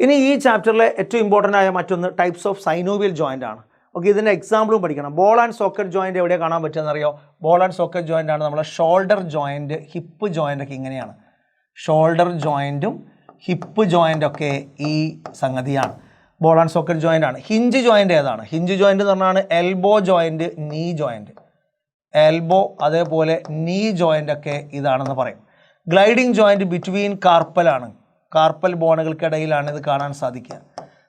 ഇനി ഈ ചാപ്റ്ററിലെ ഏറ്റവും ഇമ്പോർട്ടൻ്റ് ആയ മറ്റൊന്ന് ടൈപ്സ് ഓഫ് സൈനോവിയൽ ജോയിൻ്റ് ആണ്. ഓക്കെ, ഇതിൻ്റെ എക്സാമ്പിളും പഠിക്കണം. ബോൾ ആൻഡ് സോക്കറ്റ് ജോയിൻ്റ് എവിടെയാണ് കാണാൻ പറ്റുമെന്നറിയോ? ബോൾ ആൻഡ് സോക്കറ്റ് ജോയിൻ്റ് ആണ് നമ്മളെ ഷോൾഡർ ജോയിൻറ്റ്, ഹിപ്പ് ജോയിൻ്റ് ഒക്കെ ഇങ്ങനെയാണ്. ഷോൾഡർ ജോയിൻറ്റും ഹിപ്പ് ജോയിൻ്റ് ഒക്കെ ഈ സംഗതിയാണ്. ബോൾ ആൻഡ് സോക്കറ്റ് ജോയിൻ്റ് ആണ്. ഹിഞ്ച് ജോയിൻ്റ് ഏതാണ്? ഹിഞ്ച് ജോയിൻ്റ് എന്ന് പറഞ്ഞാൽ elbow joint, knee joint. Elbow അതേപോലെ നീ ജോയിൻ്റ് ഒക്കെ ഇതാണെന്ന് പറയും. ഗ്ലൈഡിങ് ജോയിൻറ്റ് ബിറ്റ്വീൻ കാർപ്പലാണ്, കാർപ്പൽ ബോണുകൾക്കിടയിലാണ് ഇത് കാണാൻ സാധിക്കുക.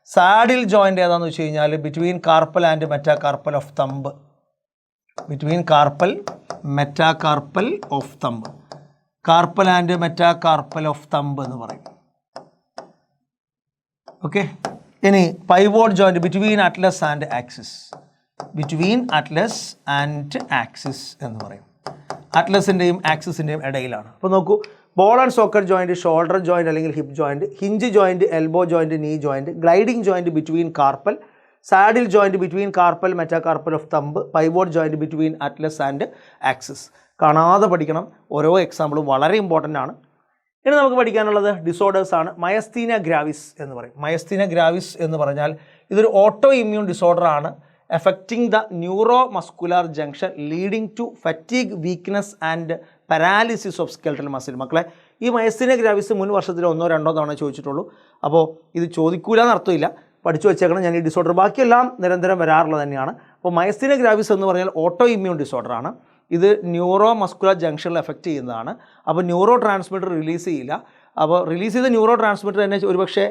സാഡിൽ ജോയിൻ്റ് ഏതാണെന്ന് വെച്ച് കഴിഞ്ഞാൽ between carpal and metacarpal of thumb. Between carpal, metacarpal of thumb. Carpal and metacarpal of thumb എന്ന് പറയും. ഓക്കെ, ഇനി pivot joint between atlas and axis. Between atlas and axis എന്ന് പറയും. അറ്റ്ലസിൻ്റെയും ആക്സിസിൻ്റെയും ഇടയിലാണ്. അപ്പോൾ നോക്കൂ, ball and socket joint, shoulder joint അല്ലെങ്കിൽ hip joint, hinge joint, elbow joint, knee joint, gliding joint between carpal, saddle joint between carpal, metacarpal of thumb, pivot joint between atlas and axis. കാണാതെ പഠിക്കണം. ഓരോ എക്സാമ്പിളും വളരെ important ആണ്. ഇനി നമുക്ക് പഠിക്കാനുള്ളത് disorders ആണ്. മയസ്തീനിയ ഗ്രാവിസ് എന്ന് പറയും. മയസ്തീനിയ ഗ്രാവിസ് എന്ന് പറഞ്ഞാൽ ഇതൊരു ഓട്ടോ ഇമ്മ്യൂൺ ഡിസോർഡർ ആണ്. Affecting the neuromuscular junction leading to fatigue, weakness and paralysis of skeletal muscle. മക്കളെ, ഈ മയസ്തീനിയ ഗ്രാവിസ് മുൻ വർഷത്തിൽ 1 or 2 തവണ ചോദിച്ചിട്ടുള്ളൂ. അപ്പോൾ ഇത് ചോദിക്കൂല എന്നർത്ഥമില്ല, പഠിച്ചു വെച്ചേക്കണം. ഞാൻ ഈ ഡിസോർഡർ ബാക്കിയെല്ലാം നിരന്തരം വരാറുള്ളത് തന്നെയാണ്. അപ്പോൾ മയസ്തീനിയ ഗ്രാവിസ് എന്ന് പറഞ്ഞാൽ ഓട്ടോ ഇമ്മ്യൂൺ ഡിസോർഡറാണ്. ഇത് ന്യൂറോ മസ്കുലർ ജംഗ്ഷനിൽ എഫക്റ്റ് ചെയ്യുന്നതാണ്. അപ്പോൾ ന്യൂറോ ട്രാൻസ്മിറ്റർ റിലീസ് ചെയ്യില്ല. അപ്പോൾ റിലീസ് ചെയ്ത ന്യൂറോ ട്രാൻസ്മിറ്റർ തന്നെ ഒരുപക്ഷെ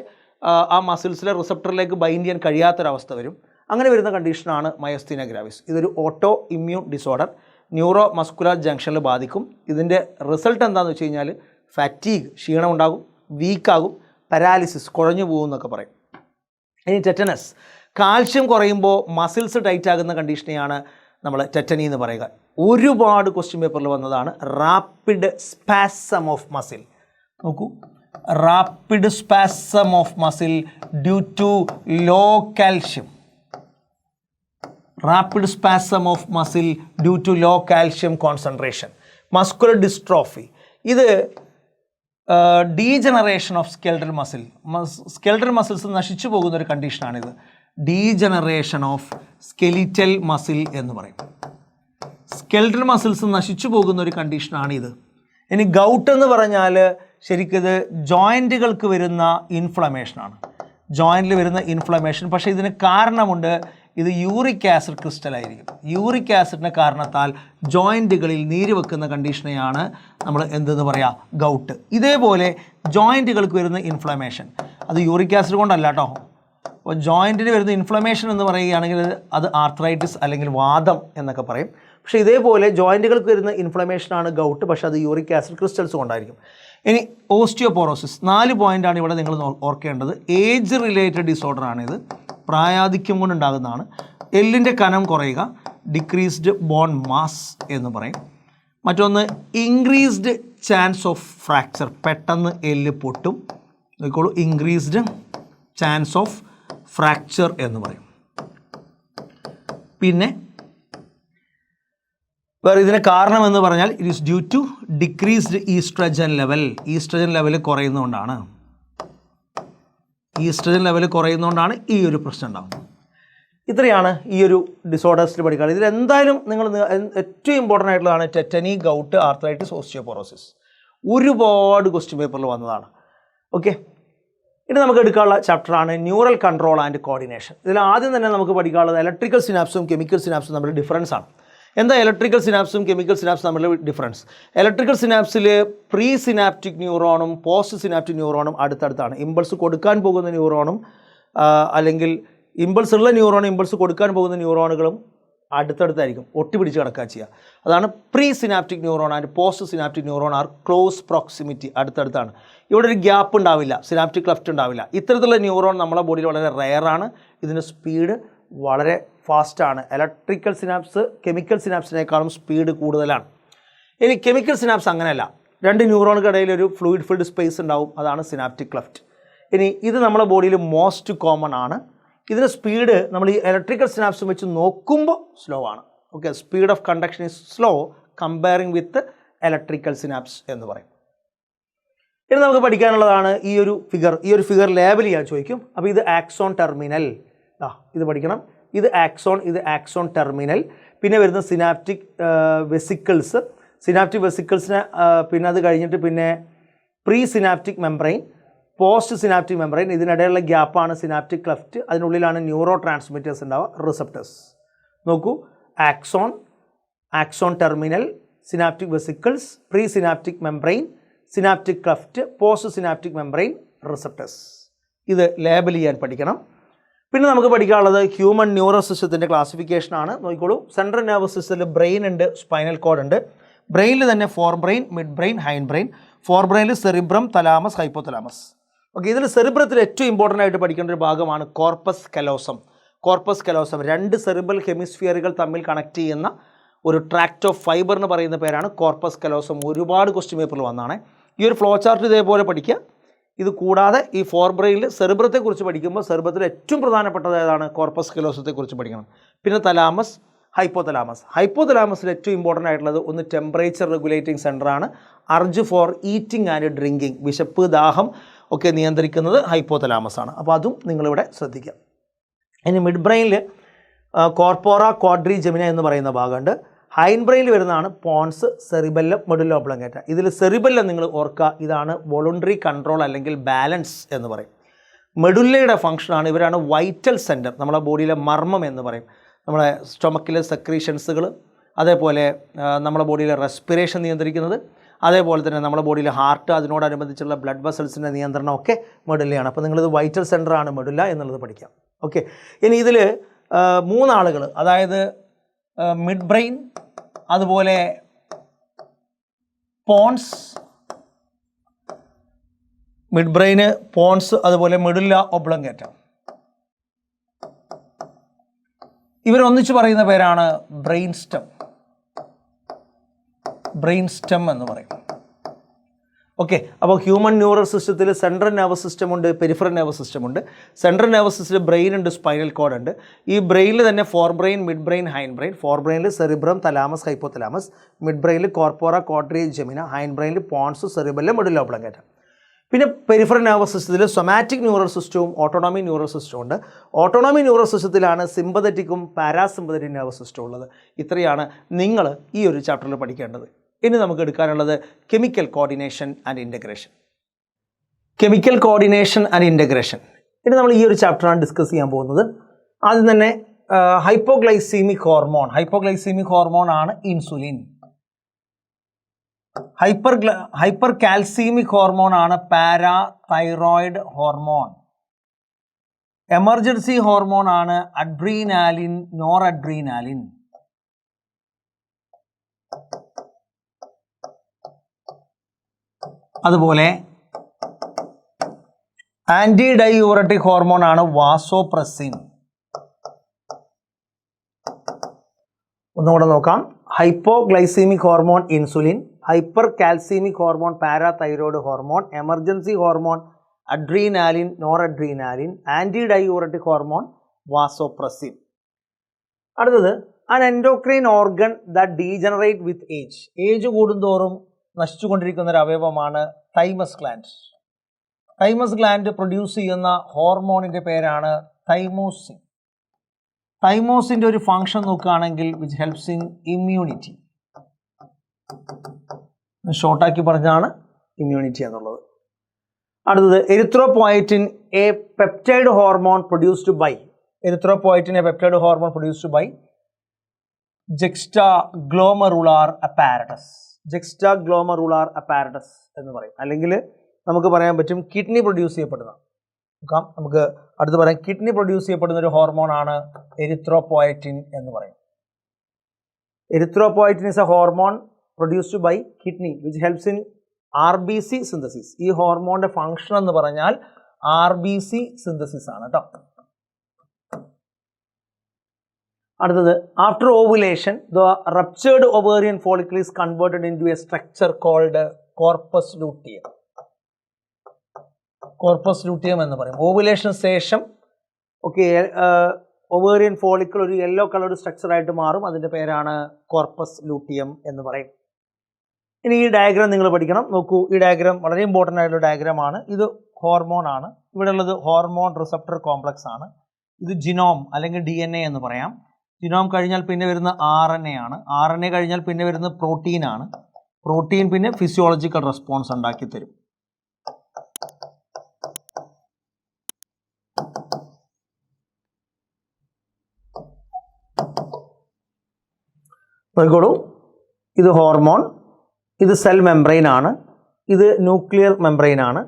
ആ മസിൽസിലെ റിസപ്റ്ററിലേക്ക് ബൈൻഡ് ചെയ്യാൻ കഴിയാത്തൊരവസ്ഥ വരും. അങ്ങനെ വരുന്ന കണ്ടീഷനാണ് മയസ്തീനിയ ഗ്രാവിസ്. ഇതൊരു autoimmune disorder, neuro muscular ജംഗ്ഷനിൽ ബാധിക്കും. ഇതിൻ്റെ റിസൾട്ട് എന്താണെന്ന് വെച്ച് കഴിഞ്ഞാൽ ഫാറ്റീഗ്, ക്ഷീണം ഉണ്ടാകും, വീക്കാകും, പാരാലിസിസ്, കുഴഞ്ഞു പോകും എന്നൊക്കെ പറയും. ഇനി ടെറ്റനസ്, കാൽഷ്യം കുറയുമ്പോൾ മസിൽസ് ടൈറ്റ് ആകുന്ന കണ്ടീഷനെയാണ് നമ്മൾ ടെറ്റനി എന്ന് പറയുക. ഒരുപാട് ക്വസ്റ്റ്യൻ പേപ്പറിൽ വന്നതാണ്. Rapid spasm of muscle. നോക്കൂ, rapid spasm of muscle due to low calcium. Rapid spasm of muscle due to low calcium concentration. Muscular dystrophy, ഇത് degeneration of skeletal muscle. Skeletal muscles നശിച്ചു പോകുന്ന ഒരു കണ്ടീഷനാണിത്. ഡീജനറേഷൻ ഓഫ് സ്കെലിറ്റൽ മസിൽ എന്ന് പറയും. Skeletal muscles നശിച്ചു പോകുന്ന ഒരു കണ്ടീഷനാണിത്. ഇനി ഗൗട്ട് എന്ന് പറഞ്ഞാൽ ശരിക്കിത് ജോയിൻറ്റുകൾക്ക് വരുന്ന ഇൻഫ്ലമേഷനാണ്. ജോയിൻറ്റിൽ വരുന്ന ഇൻഫ്ലമേഷൻ. പക്ഷേ ഇതിന് കാരണമുണ്ട്. ഇത് യൂറിക് ആസിഡ് ക്രിസ്റ്റലായിരിക്കും. യൂറിക് ആസിഡിൻ്റെ കാരണത്താൽ ജോയിൻറ്റുകളിൽ നീര് വെക്കുന്ന കണ്ടീഷനെയാണ് നമ്മൾ എന്തെന്ന് പറയുക, ഗൗട്ട്. ഇതേപോലെ ജോയിൻറ്റുകൾക്ക് വരുന്ന ഇൻഫ്ലമേഷൻ, അത് യൂറിക് ആസിഡ് കൊണ്ടല്ല കേട്ടോ. അപ്പോൾ ജോയിൻറ്റിന് വരുന്ന ഇൻഫ്ലമേഷൻ എന്ന് പറയുകയാണെങ്കിൽ അത് ആർത്രൈറ്റിസ് അല്ലെങ്കിൽ വാദം എന്നൊക്കെ പറയും. പക്ഷേ ഇതേപോലെ ജോയിൻറ്റുകൾക്ക് വരുന്ന ഇൻഫ്ലമേഷനാണ് ഗൗട്ട്, പക്ഷേ അത് യൂറിക് ആസിഡ് ക്രിസ്റ്റൽസ് കൊണ്ടായിരിക്കും. ഇനി ഓസ്റ്റിയോപോറോസിസ്, 4 പോയിൻ്റാണ് ഇവിടെ നിങ്ങൾ ഓർക്കേണ്ടത്. ഏജ് റിലേറ്റഡ് ഡിസോർഡറാണിത്, പ്രായാധിക്യം കൊണ്ടുണ്ടാകുന്നതാണ്. എല്ലിൻ്റെ കനം കുറയുക, ഡിക്രീസ്ഡ് ബോൺ മാസ് എന്ന് പറയും. മറ്റൊന്ന് ഇൻക്രീസ്ഡ് ചാൻസ് ഓഫ് ഫ്രാക്ചർ, പെട്ടെന്ന് എല്ല് പൊട്ടും. നോക്കിക്കോളൂ, ഇൻക്രീസ്ഡ് ചാൻസ് ഓഫ് ഫ്രാക്ചർ എന്ന് പറയും. പിന്നെ വേറെ ഇതിന് കാരണം എന്ന് പറഞ്ഞാൽ it is due to decreased estrogen level. Estrogen level കുറയുന്നതുകൊണ്ടാണ്. ഈസ്ട്രജൻ ലെവൽ കുറയുന്നതുകൊണ്ടാണ് ഈ ഒരു പ്രശ്നം ഉണ്ടാകുന്നത്. ഇത്രയാണ് ഈ ഒരു ഡിസോർഡേഴ്സിൽ പഠിക്കുക. ഇതിലെന്തായാലും നിങ്ങൾ ഏറ്റവും ഇമ്പോർട്ടൻ്റ് ആയിട്ടുള്ളതാണ് ടെറ്റനി, ഗൗട്ട്, ആർത്രൈറ്റിസ്, ഓസ്റ്റിയോപോറോസിസ്. ഒരുപാട് ക്വസ്റ്റ്യൻ പേപ്പറിൽ വന്നതാണ്. ഓക്കെ, ഇനി നമുക്ക് എടുക്കാനുള്ള ചാപ്റ്ററാണ് ന്യൂറൽ കൺട്രോൾ ആൻഡ് കോർഡിനേഷൻ. ഇതിൽ ആദ്യം തന്നെ നമുക്ക് പഠിക്കാനുള്ളത് ഇലക്ട്രിക്കൽ സിനാപ്സും കെമിക്കൽ സിനാപ്സും തമ്മിൽ ഡിഫറൻസ് ആണ്. എന്താ ഇലക്ട്രിക്കൽ സിനാപ്സും കെമിക്കൽ സിനാപ്സും തമ്മിലുള്ള ഡിഫറൻസ്? ഇലക്ട്രിക്കൽ സിനാപ്സിൽ പ്രീ സിനാപ്റ്റിക് ന്യൂറോണും പോസ്റ്റ് സിനാപ്റ്റിക് ന്യൂറോണും അടുത്തടുത്താണ്. ഇമ്പൾസ് കൊടുക്കാൻ പോകുന്ന ന്യൂറോണും അല്ലെങ്കിൽ ഇമ്പൾസ് ഉള്ള ന്യൂറോണും ഇമ്പൾസ് കൊടുക്കാൻ പോകുന്ന ന്യൂറോണുകളും അടുത്തടുത്തായിരിക്കും, ഒട്ടിപ്പിടിച്ച് കിടക്കുക ചെയ്യുക. അതാണ് pre synaptic neuron and post synaptic neuron are close proximity, അടുത്തടുത്താണ്. ഇവിടെ ഒരു ഗ്യാപ്പ് ഉണ്ടാവില്ല, സിനാപ്റ്റിക് ക്ലെഫ്റ്റ് ഉണ്ടാവില്ല. ഇത്തരത്തിലുള്ള ന്യൂറോൺ നമ്മുടെ ബോഡിയിൽ വളരെ റെയറാണ്. ഇതിൻ്റെ സ്പീഡ് വളരെ ഫാസ്റ്റാണ്. ഇലക്ട്രിക്കൽ സിനാപ്സ് കെമിക്കൽ സിനാപ്സിനേക്കാളും സ്പീഡ് കൂടുതലാണ്. ഇനി കെമിക്കൽ സിനാപ്സ് അങ്ങനെയല്ല. 2 ന്യൂറോണുകൾക്കിടയിൽ ഒരു ഫ്ലൂയിഡ് ഫിൽഡ് സ്പേസ് ഉണ്ടാവും, അതാണ് സിനാപ്റ്റിക് ക്ലെഫ്റ്റ്. ഇനി ഇത് നമ്മുടെ ബോഡിയിൽ മോസ്റ്റ് കോമൺ ആണ്. ഇതിൻ്റെ സ്പീഡ് നമ്മൾ ഈ ഇലക്ട്രിക്കൽ സിനാപ്സും വെച്ച് നോക്കുമ്പോൾ സ്ലോ ആണ്. Okay, speed of conduction is slow comparing with electrical synapse എന്ന് പറയും. ഇനി നമുക്ക് പഠിക്കാനുള്ളതാണ് ഈ ഒരു ഫിഗർ. ഈ ഒരു ഫിഗർ ലേബൽ ചെയ്യാൻ ചോദിക്കും. അപ്പോൾ ഇത് ആക്സോൺ ടെർമിനൽ, ഇത് പഠിക്കണം. ഇത് ആക്സോൺ ടെർമിനൽ. പിന്നെ വരുന്ന സിനാപ്റ്റിക് വെസിക്കിൾസ്. സിനാപ്റ്റിക് വെസിക്കിൾസിനെ പിന്നെ അത് കഴിഞ്ഞിട്ട് പിന്നെ pre synaptic membrane, post synaptic membrane. ഇതിനിടയിലുള്ള ഗ്യാപ്പാണ് സിനാപ്റ്റിക് ക്ലെഫ്റ്റ്. അതിനുള്ളിലാണ് ന്യൂറോ ട്രാൻസ്മിറ്റേഴ്സ് ഉണ്ടാവുക, റിസപ്റ്റേഴ്സ്. നോക്കൂ, axon terminal, synaptic vesicles, pre synaptic membrane, synaptic cleft, post synaptic membrane, receptors. ഇത് ലേബൽ ചെയ്യാൻ പഠിക്കണം. പിന്നെ നമുക്ക് പഠിക്കാനുള്ളത് ഹ്യൂമൻ ന്യൂറൽ സിസ്റ്റത്തിൻ്റെ ക്ലാസിഫിക്കേഷനാണ്. നോക്കിക്കോളൂ, സെൻട്രൽ നെർവസ് സിസ്റ്റത്തിൽ ബ്രെയിൻ ഉണ്ട്, സ്പൈനൽ കോഡ് ഉണ്ട്. ബ്രെയിനിൽ തന്നെ fore brain, mid brain, hind brain. Fore ബ്രെയിനിൽ സെറിബ്രം, തലാമസ്, ഹൈപ്പോതലാമസ്. ഓക്കെ, ഇതിൽ സെറിബ്രത്തിൽ ഏറ്റവും ഇമ്പോർട്ടൻ്റ് ആയിട്ട് പഠിക്കേണ്ട ഒരു ഭാഗമാണ് corpus callosum. Corpus callosum 2 cerebral ഹെമിസ്ഫിയറുകൾ തമ്മിൽ കണക്ട് ചെയ്യുന്ന ഒരു ട്രാക്റ്റ് ഓഫ് ഫൈബർ എന്ന് പറയുന്ന പേരാണ് കോർപ്പസ് കലോസം. ഒരുപാട് ക്വസ്റ്റ്യൻ പേപ്പറിൽ വന്നതാണ്. ഈ ഒരു ഫ്ലോ ചാർട്ട് ഇതേപോലെ പഠിക്കുക. ഇത് കൂടാതെ ഈ ഫോർ ബ്രെയിനിൽ സെറിബ്രത്തെക്കുറിച്ച് പഠിക്കുമ്പോൾ സെറിബ്രത്തിൽ ഏറ്റവും പ്രധാനപ്പെട്ടത് ഏതാണ്? കോർപ്പസ് കലോസത്തെക്കുറിച്ച് പഠിക്കണം. പിന്നെ തലാമസ്, ഹൈപ്പോതലാമസ്. ഹൈപ്പോതലാമസിൽ ഏറ്റവും ഇമ്പോർട്ടൻ്റ് ആയിട്ടുള്ളത് ഒന്ന് ടെമ്പറേച്ചർ റെഗുലേറ്റിംഗ് സെൻ്ററാണ്. Urge for eating and drinking, വിശപ്പ്, ദാഹം ഒക്കെ നിയന്ത്രിക്കുന്നത് ഹൈപ്പോതലാമസ് ആണ്. അപ്പോൾ അതും നിങ്ങളിവിടെ ശ്രദ്ധിക്കുക. ഇനി മിഡ് ബ്രെയിനിൽ കോർപ്പോറ ക്വാഡ്രിജെമിന എന്ന് പറയുന്ന ഭാഗമുണ്ട്. ഹൈൻഡ് ബ്രെയിനിൽ വരുന്നതാണ് പോൺസ്, സെറിബെല്ലം, മെഡുല്ല ഒബ്ലോംഗേറ്റ. ഇതിൽ സെറിബെല്ലം നിങ്ങൾ ഓർക്കുക, ഇതാണ് വോളണ്ടറി കൺട്രോൾ അല്ലെങ്കിൽ ബാലൻസ് എന്ന് പറയും. മെഡുല്ലയുടെ ഫംഗ്ഷനാണ്. ഇവരാണ് വൈറ്റൽ സെൻറ്റർ, നമ്മുടെ ബോഡിയിലെ മർമ്മം എന്ന് പറയും. നമ്മളെ സ്റ്റൊമക്കിലെ സെക്രീഷൻസുകൾ, അതേപോലെ നമ്മുടെ ബോഡിയിലെ റെസ്പിറേഷൻ നിയന്ത്രിക്കുന്നത്, അതേപോലെ തന്നെ നമ്മുടെ ബോഡിയിലെ ഹാർട്ട്, അതിനോടനുബന്ധിച്ചുള്ള ബ്ലഡ് വെസൽസിൻ്റെ നിയന്ത്രണമൊക്കെ മെഡുല്ലയാണ്. അപ്പോൾ നിങ്ങളിത് വൈറ്റൽ സെൻറ്ററാണ് മെഡുല്ല എന്നുള്ളത് പഠിക്കാം. ഓക്കെ, ഇനി ഇതിൽ 3 ആളുകൾ, അതായത് മിഡ് ബ്രെയിൻ, അതുപോലെ പോൺസ്, മിഡ് ബ്രെയിന്, പോൺസ്, അതുപോലെ മെഡുല്ല ഒബ്ലോങ്കേറ്റ, ഇവരൊന്നിച്ച് പറയുന്ന പേരാണ് ബ്രെയിൻ സ്റ്റെം. ബ്രെയിൻ സ്റ്റെം എന്ന് പറയും. ഓക്കെ, അപ്പോൾ ഹ്യൂമൻ ന്യൂറൽ സിസ്റ്റത്തിൽ സെൻട്രൽ നെർവസ് സിസ്റ്റം ഉണ്ട്, പെരിഫറൽ നെർവസ് സിസ്റ്റം ഉണ്ട്. സെൻട്രൽ നെർവസ് സിസ്റ്റത്തിൽ ബ്രെയിൻ ഉണ്ട്, സ്പൈനൽ കോഡ് ഉണ്ട്. ഈ ബ്രെയിനിൽ തന്നെ fore brain, mid brain, hind brain. Fore ബ്രെയിനിൽ സെറിബ്രം, തലാമസ്, ഹൈപ്പോതലാമസ്. മിഡ് ബ്രെയിനിൽ കോർപ്പോറ, കോട്രിയ, ജെമിന. ഹൈൻഡ് ബ്രെയിനിൽ പോൺസ്, സെറിബെല്ലം, മെഡുല്ല ഒബ്ലോങ്കേറ്റ. പിന്നെ പെരിഫറൽ നെർവസ് സിസ്റ്റത്തിൽ സൊമാറ്റിക് ന്യൂറൽ സിസ്റ്റവും ഓട്ടോണോമിക് ന്യൂറൽ സിസ്റ്റവും ഉണ്ട്. ഓട്ടോണോമിക് ന്യൂറൽ സിസ്റ്റത്തിലാണ് സിമ്പതറ്റിക്കും പാരാസിമ്പതറ്റിക് നെർവസ് സിസ്റ്റം ഉള്ളത്. ഇത്രയാണ് നിങ്ങൾ ഈ ഒരു ചാപ്റ്ററിൽ പഠിക്കേണ്ടത്. ഇനി നമുക്ക് എടുക്കാനുള്ളത് chemical coordination and integration. Chemical coordination and integration, ഇനി നമ്മൾ ഈ ഒരു ചാപ്റ്ററാണ് ഡിസ്കസ് ചെയ്യാൻ പോകുന്നത്. ആദ്യം തന്നെ ഹൈപ്പോഗ്ലൈസീമിക് ഹോർമോൺ. ഹൈപ്പോഗ്ലൈസീമിക് ഹോർമോൺ ആണ് ഇൻസുലിൻ. ഹൈപ്പർ കാൽസീമിക് ഹോർമോൺ ആണ് പാരാതൈറോയിഡ് ഹോർമോൺ. എമർജൻസി ഹോർമോൺ ആണ് അഡ്രീനാലിൻ, നോർ അഡ്രീനാലിൻ. അതുപോലെ ആന്റി ഡൈയൂററ്റിക് ഹോർമോൺ ആണ് വാസോപ്രസിൻ. ഒന്നുകൂടെ നോക്കാം. Hypoglycemic hormone insulin, hyper calcemic hormone parathyroid hormone, emergency hormone adrenaline, nor adrenaline, anti diuretic hormone vasopressin. അടുത്തത് an endocrine organ that degenerate with age. Age കൂടുന്തോറും നശിച്ചുകൊണ്ടിരിക്കുന്ന ഒരു അവയവമാണ് thymus gland. Thymus gland produce ചെയ്യുന്ന ഹോർമോണിൻ്റെ പേരാണ് തൈമോസിൻ. തൈമോസിൻ്റെ ഒരു function നോക്കുകയാണെങ്കിൽ വിച്ച് ഹെൽപ്സ് ഇൻ ഇമ്മ്യൂണിറ്റി. ഷോർട്ടാക്കി പറഞ്ഞാണ് ഇമ്മ്യൂണിറ്റി എന്നുള്ളത്. അടുത്തത് erythropoietin, a peptide hormone produced by. Erythropoietin, a peptide hormone produced by juxtaglomerular apparatus. Juxtaglomerular apparatus എന്ന് പറയും. അല്ലെങ്കിൽ നമുക്ക് പറയാൻ പറ്റും കിഡ്നി പ്രൊഡ്യൂസ് ചെയ്യപ്പെടുന്ന. നമുക്ക് അടുത്ത് പറയാം, കിഡ്നി പ്രൊഡ്യൂസ് ചെയ്യപ്പെടുന്ന ഒരു ഹോർമോൺ ആണ് എരിത്രോപോയറ്റിൻ എന്ന് പറയും. Erythropoietin is a hormone produced by kidney which helps in RBC synthesis. ഈ ഹോർമോണിന്റെ ഫംഗ്ഷൻ എന്ന് പറഞ്ഞാൽ RBC സിന്തസിസ് ആണ് കേട്ടോ. അടുത്തത് after ovulation the ruptured ovarian follicle is converted into a structure called corpus luteum. Corpus luteum എന്ന് പറയും. ഓവുലേഷന് ശേഷം ഒവേറിയൻ ഫോളിക്കിൾ ഒരു യെല്ലോ കളർഡ് സ്ട്രക്ചറായിട്ട് മാറും. അതിൻ്റെ പേരാണ് കോർപ്പസ് ലൂട്ടിയം എന്ന് പറയും. ഇനി ഈ ഡയഗ്രാം നിങ്ങൾ പഠിക്കണം. നോക്കൂ, ഈ ഡയഗ്രാം വളരെ ഇമ്പോർട്ടൻ്റ് ആയിട്ടുള്ള ഡയഗ്രാമാണ്. ഇത് ഹോർമോൺ ആണ്. ഇവിടെ ഉള്ളത് ഹോർമോൺ റിസപ്റ്റർ കോംപ്ലക്സ് ആണ്. ഇത് ജിനോം അല്ലെങ്കിൽ DNA എന്ന് പറയാം. ജിനോം കഴിഞ്ഞാൽ പിന്നെ വരുന്ന RNA ആണ്. RNA കഴിഞ്ഞാൽ പിന്നെ വരുന്നത് പ്രോട്ടീൻ ആണ്. പ്രോട്ടീൻ പിന്നെ ഫിസിയോളജിക്കൽ റെസ്പോൺസ് ഉണ്ടാക്കി തരും. നോക്കിക്കോളൂ, ഇത് ഹോർമോൺ, ഇത് സെൽ മെംബ്രെയിൻ ആണ്, ഇത് ന്യൂക്ലിയർ മെംബ്രെയിൻ ആണ്,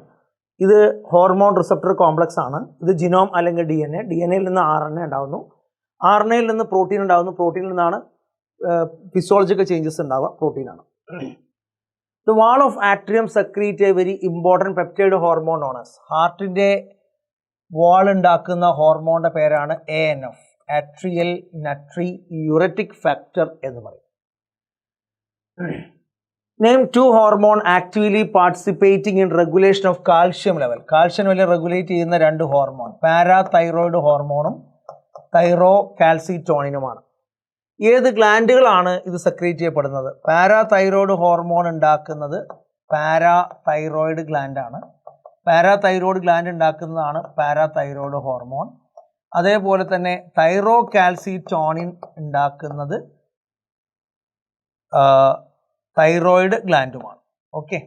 ഇത് ഹോർമോൺ റിസപ്റ്റർ കോംപ്ലക്സ് ആണ്, ഇത് ജിനോം അല്ലെങ്കിൽ DNA. DNAയിൽ നിന്ന് RNA ഉണ്ടാകുന്നു, RNAയിൽ നിന്ന് പ്രോട്ടീൻ ഉണ്ടാകുന്നു, പ്രോട്ടീനിൽ നിന്നാണ് ഫിസിയോളജിക്കൽ ചേഞ്ചസ് ഉണ്ടാവുക, പ്രോട്ടീനാണ്. The wall of atrium secrete a very important peptide hormone known as. ഹാർട്ടിൻ്റെ വാൾ ഉണ്ടാക്കുന്ന ഹോർമോണിൻ്റെ പേരാണ് ANF, atrial natriuretic factor എന്ന് പറയും. Name 2 hormone actively participating in regulation of calcium level. Calcium level regulate ചെയ്യുന്ന 2 hormone parathyroid ഹോർമോണും തൈറോ കാൽസിറ്റോണിനുമാണ്. ഏത് ഗ്ലാൻഡുകളാണ് ഇത് സെക്രീറ്റ് ചെയ്യപ്പെടുന്നത്? പാരാതൈറോയിഡ് ഹോർമോൺ ഉണ്ടാക്കുന്നത് പാരാതൈറോയിഡ് ഗ്ലാൻഡാണ്. പാരാതൈറോയിഡ് ഗ്ലാൻഡ് ഉണ്ടാക്കുന്നതാണ് പാരാതൈറോയിഡ് ഹോർമോൺ. അതേപോലെ തന്നെ തൈറോ കാൽസിറ്റോണിൻ ഉണ്ടാക്കുന്നത് തൈറോയിഡ് ഗ്ലാൻഡുമാണ്. ഓക്കെ,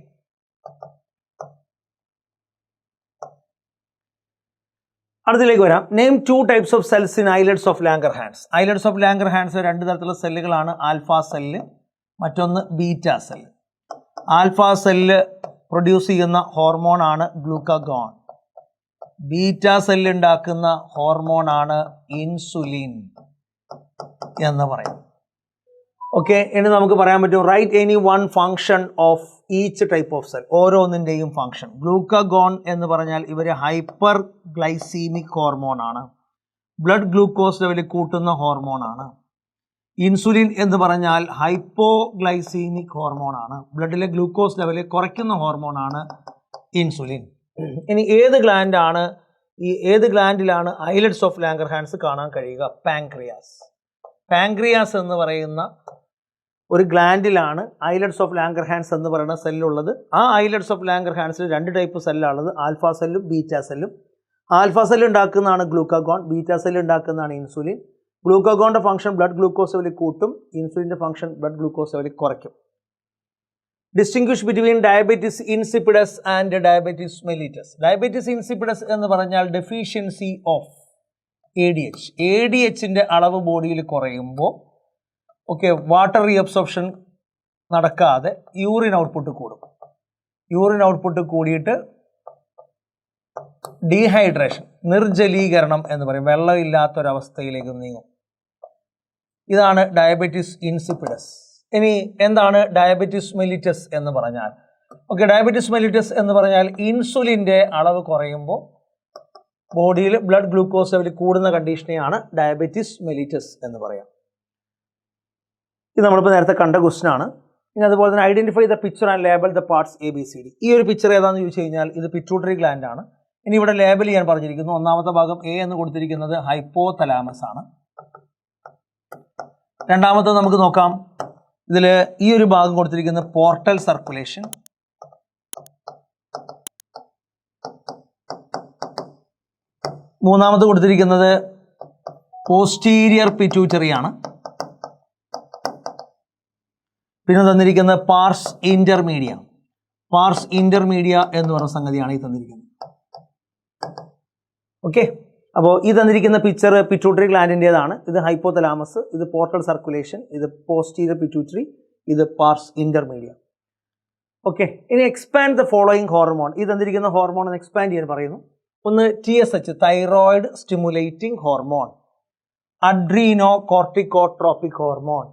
അടുത്തിലേക്ക് വരാം. Name 2 types of cells in islets of Langerhans. Islets of Langerhans 2 തരത്തിലുള്ള സെല്ലുകളാണ്. ആൽഫ സെല്ല്, മറ്റൊന്ന് beta cell. Alpha cell produce ചെയ്യുന്ന ഹോർമോണാണ് ഗ്ലൂക്കഗോൺ. ബീറ്റ സെല്ല് ഉണ്ടാക്കുന്ന ഹോർമോണാണ് ഇൻസുലിൻ എന്ന് പറയും. ഓക്കെ, ഇനി നമുക്ക് പറയാൻ പറ്റും right any one function of each type of cell. ഓരോന്നിൻ്റെയും ഫങ്ഷൻ. ഗ്ലൂക്കഗോൺ എന്ന് പറഞ്ഞാൽ ഇവർ ഹൈപ്പർ ഗ്ലൈസീമിക് ഹോർമോണാണ്. ബ്ലഡ് ഗ്ലൂക്കോസ് ലെവൽ കൂട്ടുന്ന ഹോർമോണാണ്. ഇൻസുലിൻ എന്ന് പറഞ്ഞാൽ ഹൈപ്പോഗ്ലൈസീമിക് ഹോർമോണാണ്. ബ്ലഡിലെ ഗ്ലൂക്കോസ് ലെവൽ കുറയ്ക്കുന്ന ഹോർമോണാണ് ഇൻസുലിൻ. ഇനി ഏത് ഗ്ലാൻഡിലാണ് ഐലറ്റ്സ് ഓഫ് ലാംഗർഹാൻസ് കാണാൻ കഴിയുക? പാൻക്രിയാസ്. പാൻക്രിയാസ് എന്ന് പറയുന്ന ഒരു ഗ്ലാൻഡിലാണ് ഐലറ്റ്സ് ഓഫ് ലാംഗർഹാൻസ് എന്ന് പറയുന്ന സെല്ലുള്ളത്. ആ ഐലറ്റ്സ് ഓഫ് ലാംഗർഹാൻസിൽ 2 ടൈപ്പ് സെല്ലുള്ളത്, ആൽഫ സെല്ലും ബീറ്റ സെല്ലും. ആൽഫ സെല്ല് ഉണ്ടാക്കുന്നതാണ് ഗ്ലൂക്കഗോൺ, ബീറ്റ സെല്ല് ഉണ്ടാക്കുന്നതാണ് ഇൻസുലിൻ. ഗ്ലൂക്കഗോണിൻ്റെ ഫംഗ്ഷൻ ബ്ലഡ് ഗ്ലൂക്കോസ് ലെവൽ കൂട്ടും, ഇൻസുലിൻ്റെ ഫംഗ്ഷൻ ബ്ലഡ് ഗ്ലൂക്കോസ് ലെവൽ കുറയ്ക്കും. Distinguish between diabetes insipidus and diabetes mellitus. Diabetes insipidus എന്ന് പറഞ്ഞാൽ ഡെഫിഷ്യൻസി ഓഫ് ADH. ADHൻ്റെ അളവ് ബോഡിയിൽ കുറയുമ്പോൾ വാട്ടർ റീഅബ്സോർപ്ഷൻ നടക്കാതെ യൂറിൻ ഔട്ട്പുട്ട് കൂടും. യൂറിൻ ഔട്ട്പുട്ട് കൂടിയിട്ട് ഡീഹൈഡ്രേഷൻ, നിർജ്ജലീകരണം എന്ന് പറയും, വെള്ളമില്ലാത്തൊരവസ്ഥയിലേക്ക് നീങ്ങും. ഇതാണ് ഡയബറ്റിസ് ഇൻസിപ്പിഡസ്. ഇനി എന്താണ് ഡയബറ്റിസ് മെലിറ്റസ് എന്ന് പറഞ്ഞാൽ? ഡയബറ്റിസ് മെലിറ്റസ് എന്ന് പറഞ്ഞാൽ ഇൻസുലിൻ്റെ അളവ് കുറയുമ്പോൾ ബോഡിയിൽ ബ്ലഡ് ഗ്ലൂക്കോസ് ലെവൽ കൂടുന്ന കണ്ടീഷനെയാണ് ഡയബറ്റിസ് മെലിറ്റസ് എന്ന് പറയാം. ഇത് നമ്മളിപ്പോൾ നേരത്തെ കണ്ട ക്വസ്റ്റൻ ആണ്. ഇനി അതുപോലെ തന്നെ identify the picture and label the parts ABCD. ഈ ഒരു പിക്ചർ ഏതാണെന്ന് ചോദിച്ചു കഴിഞ്ഞാൽ ഇത് പിറ്റ്യൂട്ടറി ഗ്ലാൻഡ് ആണ്. ഇനി ഇവിടെ ലേബൽ ചെയ്യാൻ പറഞ്ഞിരിക്കുന്നു. ഒന്നാമത്തെ ഭാഗം A എന്ന് കൊടുത്തിരിക്കുന്നത് ഹൈപ്പോതലാമസ് ആണ്. രണ്ടാമത്തെ നമുക്ക് നോക്കാം. ഇതിൽ ഈ ഒരു ഭാഗം കൊടുത്തിരിക്കുന്നത് പോർട്ടൽ സർക്കുലേഷൻ. മൂന്നാമത് കൊടുത്തിരിക്കുന്നത് പോസ്റ്റീരിയർ പിറ്റ്യൂട്ടറി ആണ്. പിന്നെ തന്നിരിക്കുന്നത് പാർസ് ഇന്റർമീഡിയ. പാർസ് ഇന്റർമീഡിയ എന്ന് പറയുന്ന സംഗതിയാണ് ഈ തന്നിരിക്കുന്നത്. ഓക്കെ, അപ്പോൾ ഈ തന്നിരിക്കുന്ന പിക്ചർ പിറ്റ്യൂട്ടറി ഗ്ലാൻഡിൻ്റെതാണ്. ഇത് ഹൈപ്പോതലാമസ്, ഇത് പോർട്ടൽ സർക്കുലേഷൻ, ഇത് പോസ്റ്റീരിയർ പിറ്റ്യൂട്ടറി, ഇത് പാർസ് ഇന്റർമീഡിയ. ഓക്കെ, ഇനി എക്സ്പാൻഡ് ദ ഫോളോയിങ് ഹോർമോൺ. ഈ തന്നിരിക്കുന്ന ഹോർമോൺ ഒന്ന് എക്സ്പാൻഡ് ചെയ്യാൻ പറയുന്നു. ഒന്ന് TSH, thyroid stimulating hormone. Adreno corticotropic hormone.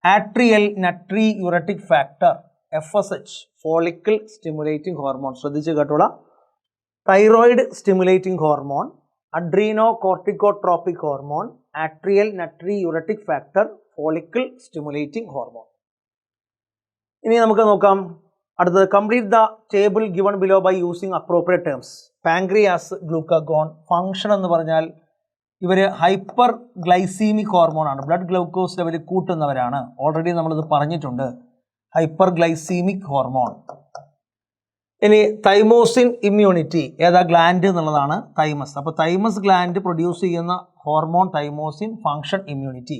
Atrial natriuretic factor. FSH, follicle stimulating hormone. ശ്രദ്ധിച്ച് കേട്ടോളാം. Thyroid stimulating hormone, adreno corticotropic hormone, atrial natriuretic factor, follicle stimulating hormone. ഇനി നമുക്ക് നോക്കാം അടുത്തത്. Complete the table given below by using appropriate terms. Pancreas, glucagon. Function എന്ന് പറഞ്ഞാൽ ഇവർ hyper glycemic hormone ആണ്. ബ്ലഡ് ഗ്ലൂക്കോസ് ലെവൽ കൂട്ടുന്നവരാണ്. Already നമ്മളിത് പറഞ്ഞിട്ടുണ്ട്, ഹൈപ്പർ ഗ്ലൈസീമിക് ഹോർമോൺ. ഇനി തൈമോസിൻ ഇമ്മ്യൂണിറ്റി. ഏതാ ഗ്ലാൻഡ് എന്നുള്ളതാണ് തൈമസ്. അപ്പോൾ തൈമസ് ഗ്ലാൻഡ് പ്രൊഡ്യൂസ് ചെയ്യുന്ന hormone thymosin, function immunity.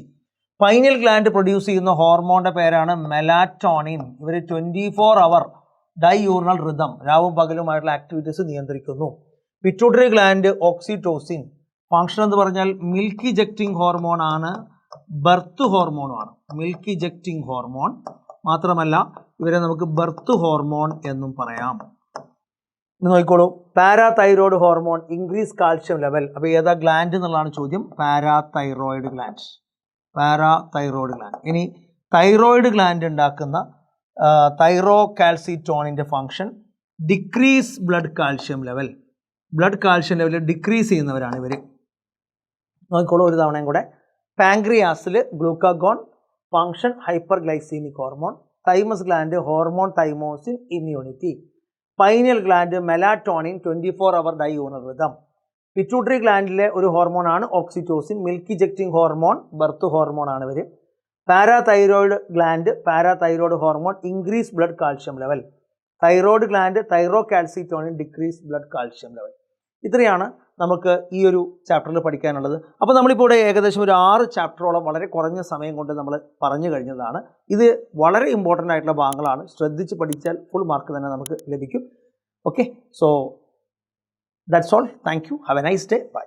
Pineal gland produce ചെയ്യുന്ന ഹോർമോണിൻ്റെ പേരാണ് മെലാറ്റോണിൻ. ഇവർ 24 hour ഡൈയൂറിനൽ റിതം, രാവും പകലുമായിട്ടുള്ള ആക്ടിവിറ്റീസ് നിയന്ത്രിക്കുന്നു. Pituitary gland oxytocin. ഫംഗ്ഷൻ എന്ന് പറഞ്ഞാൽ മിൽക്ക് ഇജക്റ്റിംഗ് ഹോർമോൺ ആണ്, ബർത്ത് ഹോർമോണുമാണ്. മിൽക്ക് ഇജക്റ്റിംഗ് ഹോർമോൺ മാത്രമല്ല ഇവരെ നമുക്ക് ബർത്ത് ഹോർമോൺ എന്നും പറയാം. ഇനി നോക്കിക്കോളൂ. Parathyroid hormone, increase calcium level. അപ്പോൾ ഏതാ ഗ്ലാൻഡ് എന്നുള്ളതാണ് ചോദ്യം. Parathyroid gland. Parathyroid gland. ഇനി തൈറോയ്ഡ് ഗ്ലാൻഡ് ഉണ്ടാക്കുന്ന തൈറോകാൽസിറ്റോണിൻ്റെ function decrease blood calcium level. Blood calcium level decrease ചെയ്യുന്നവരാണ് ഇവർ. നോക്കിക്കോളൂ ഒരു തവണയും കൂടെ. പാൻക്രിയാസിൽ glucagon, function hyper glycemic hormone. Thymus gland hormone thymosin immunity. Pineal gland melatonin 24 hour diurnal rhythm. Pituitary ഗ്ലാൻഡിലെ ഒരു ഹോർമോണാണ് oxytocin, milk ejecting hormone, birth hormone ആണ് ഇവർ. Parathyroid gland parathyroid hormone increase blood calcium level. Thyroid gland thyrocalcitonin decrease blood calcium level. ഇത്രയാണ് നമുക്ക് ഈ ഒരു ചാപ്റ്ററിൽ പഠിക്കാനുള്ളത്. അപ്പോൾ നമ്മളിപ്പോൾ ഇവിടെ ഏകദേശം ഒരു 6 ചാപ്റ്ററോളം വളരെ കുറഞ്ഞ സമയം കൊണ്ട് നമ്മൾ പറഞ്ഞു കഴിഞ്ഞതാണ്. ഇത് വളരെ ഇമ്പോർട്ടൻ്റ് ആയിട്ടുള്ള ഭാഗങ്ങളാണ്. ശ്രദ്ധിച്ച് പഠിച്ചാൽ ഫുൾ മാർക്ക് തന്നെ നമുക്ക് ലഭിക്കും. Okay, so that's all. Thank you. Have a nice day. By.